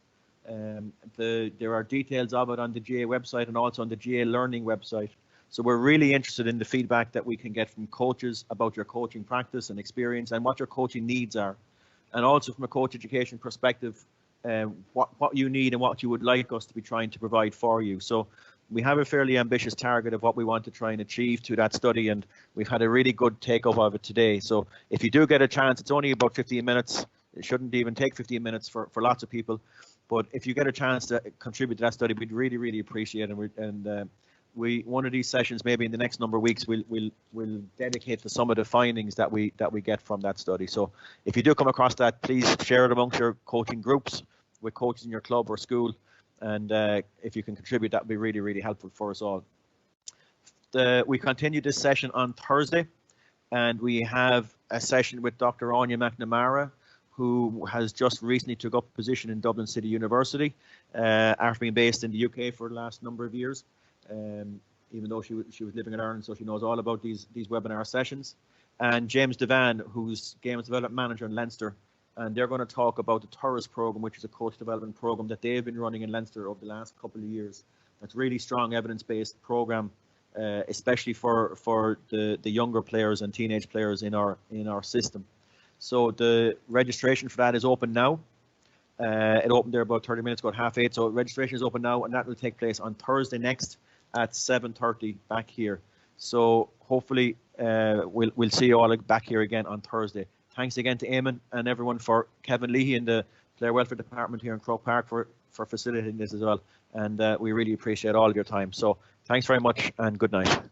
There are details of it on the GA website and also on the GA Learning website. So we're really interested in the feedback that we can get from coaches about your coaching practice and experience and what your coaching needs are. And also from a coach education perspective, what you need and what you would like us to be trying to provide for you. So we have a fairly ambitious target of what we want to try and achieve to that study, and we've had a really good take-up of it today. So if you do get a chance, it's only about 15 minutes. It shouldn't even take 15 minutes for lots of people. But if you get a chance to contribute to that study, we'd really appreciate it. One of these sessions, maybe in the next number of weeks, we'll dedicate to some of the findings that we get from that study. So if you do come across that, please share it amongst your coaching groups with coaches in your club or school. And if you can contribute, that would be really helpful for us all. We continue this session on Thursday, and we have a session with Dr. Anya McNamara, who has just recently took up a position in Dublin City University, after being based in the UK for the last number of years. Even though she was living in Ireland, so she knows all about these webinar sessions. And James Devan, who's Games Development Manager in Leinster, and they're going to talk about the Tourist program, which is a coach development program that they've been running in Leinster over the last couple of years. That's a really strong evidence-based program, especially for the younger players and teenage players in our system. So the registration for that is open now. It opened there about 30 minutes ago at 8:30. So registration is open now, and that will take place on Thursday next at 7:30 back here. So hopefully we'll see you all back here again on Thursday. Thanks again to Eamon and everyone, for Kevin Leahy in the Player Welfare Department here in Croke Park for facilitating this as well. And we really appreciate all of your time. So thanks very much and good night.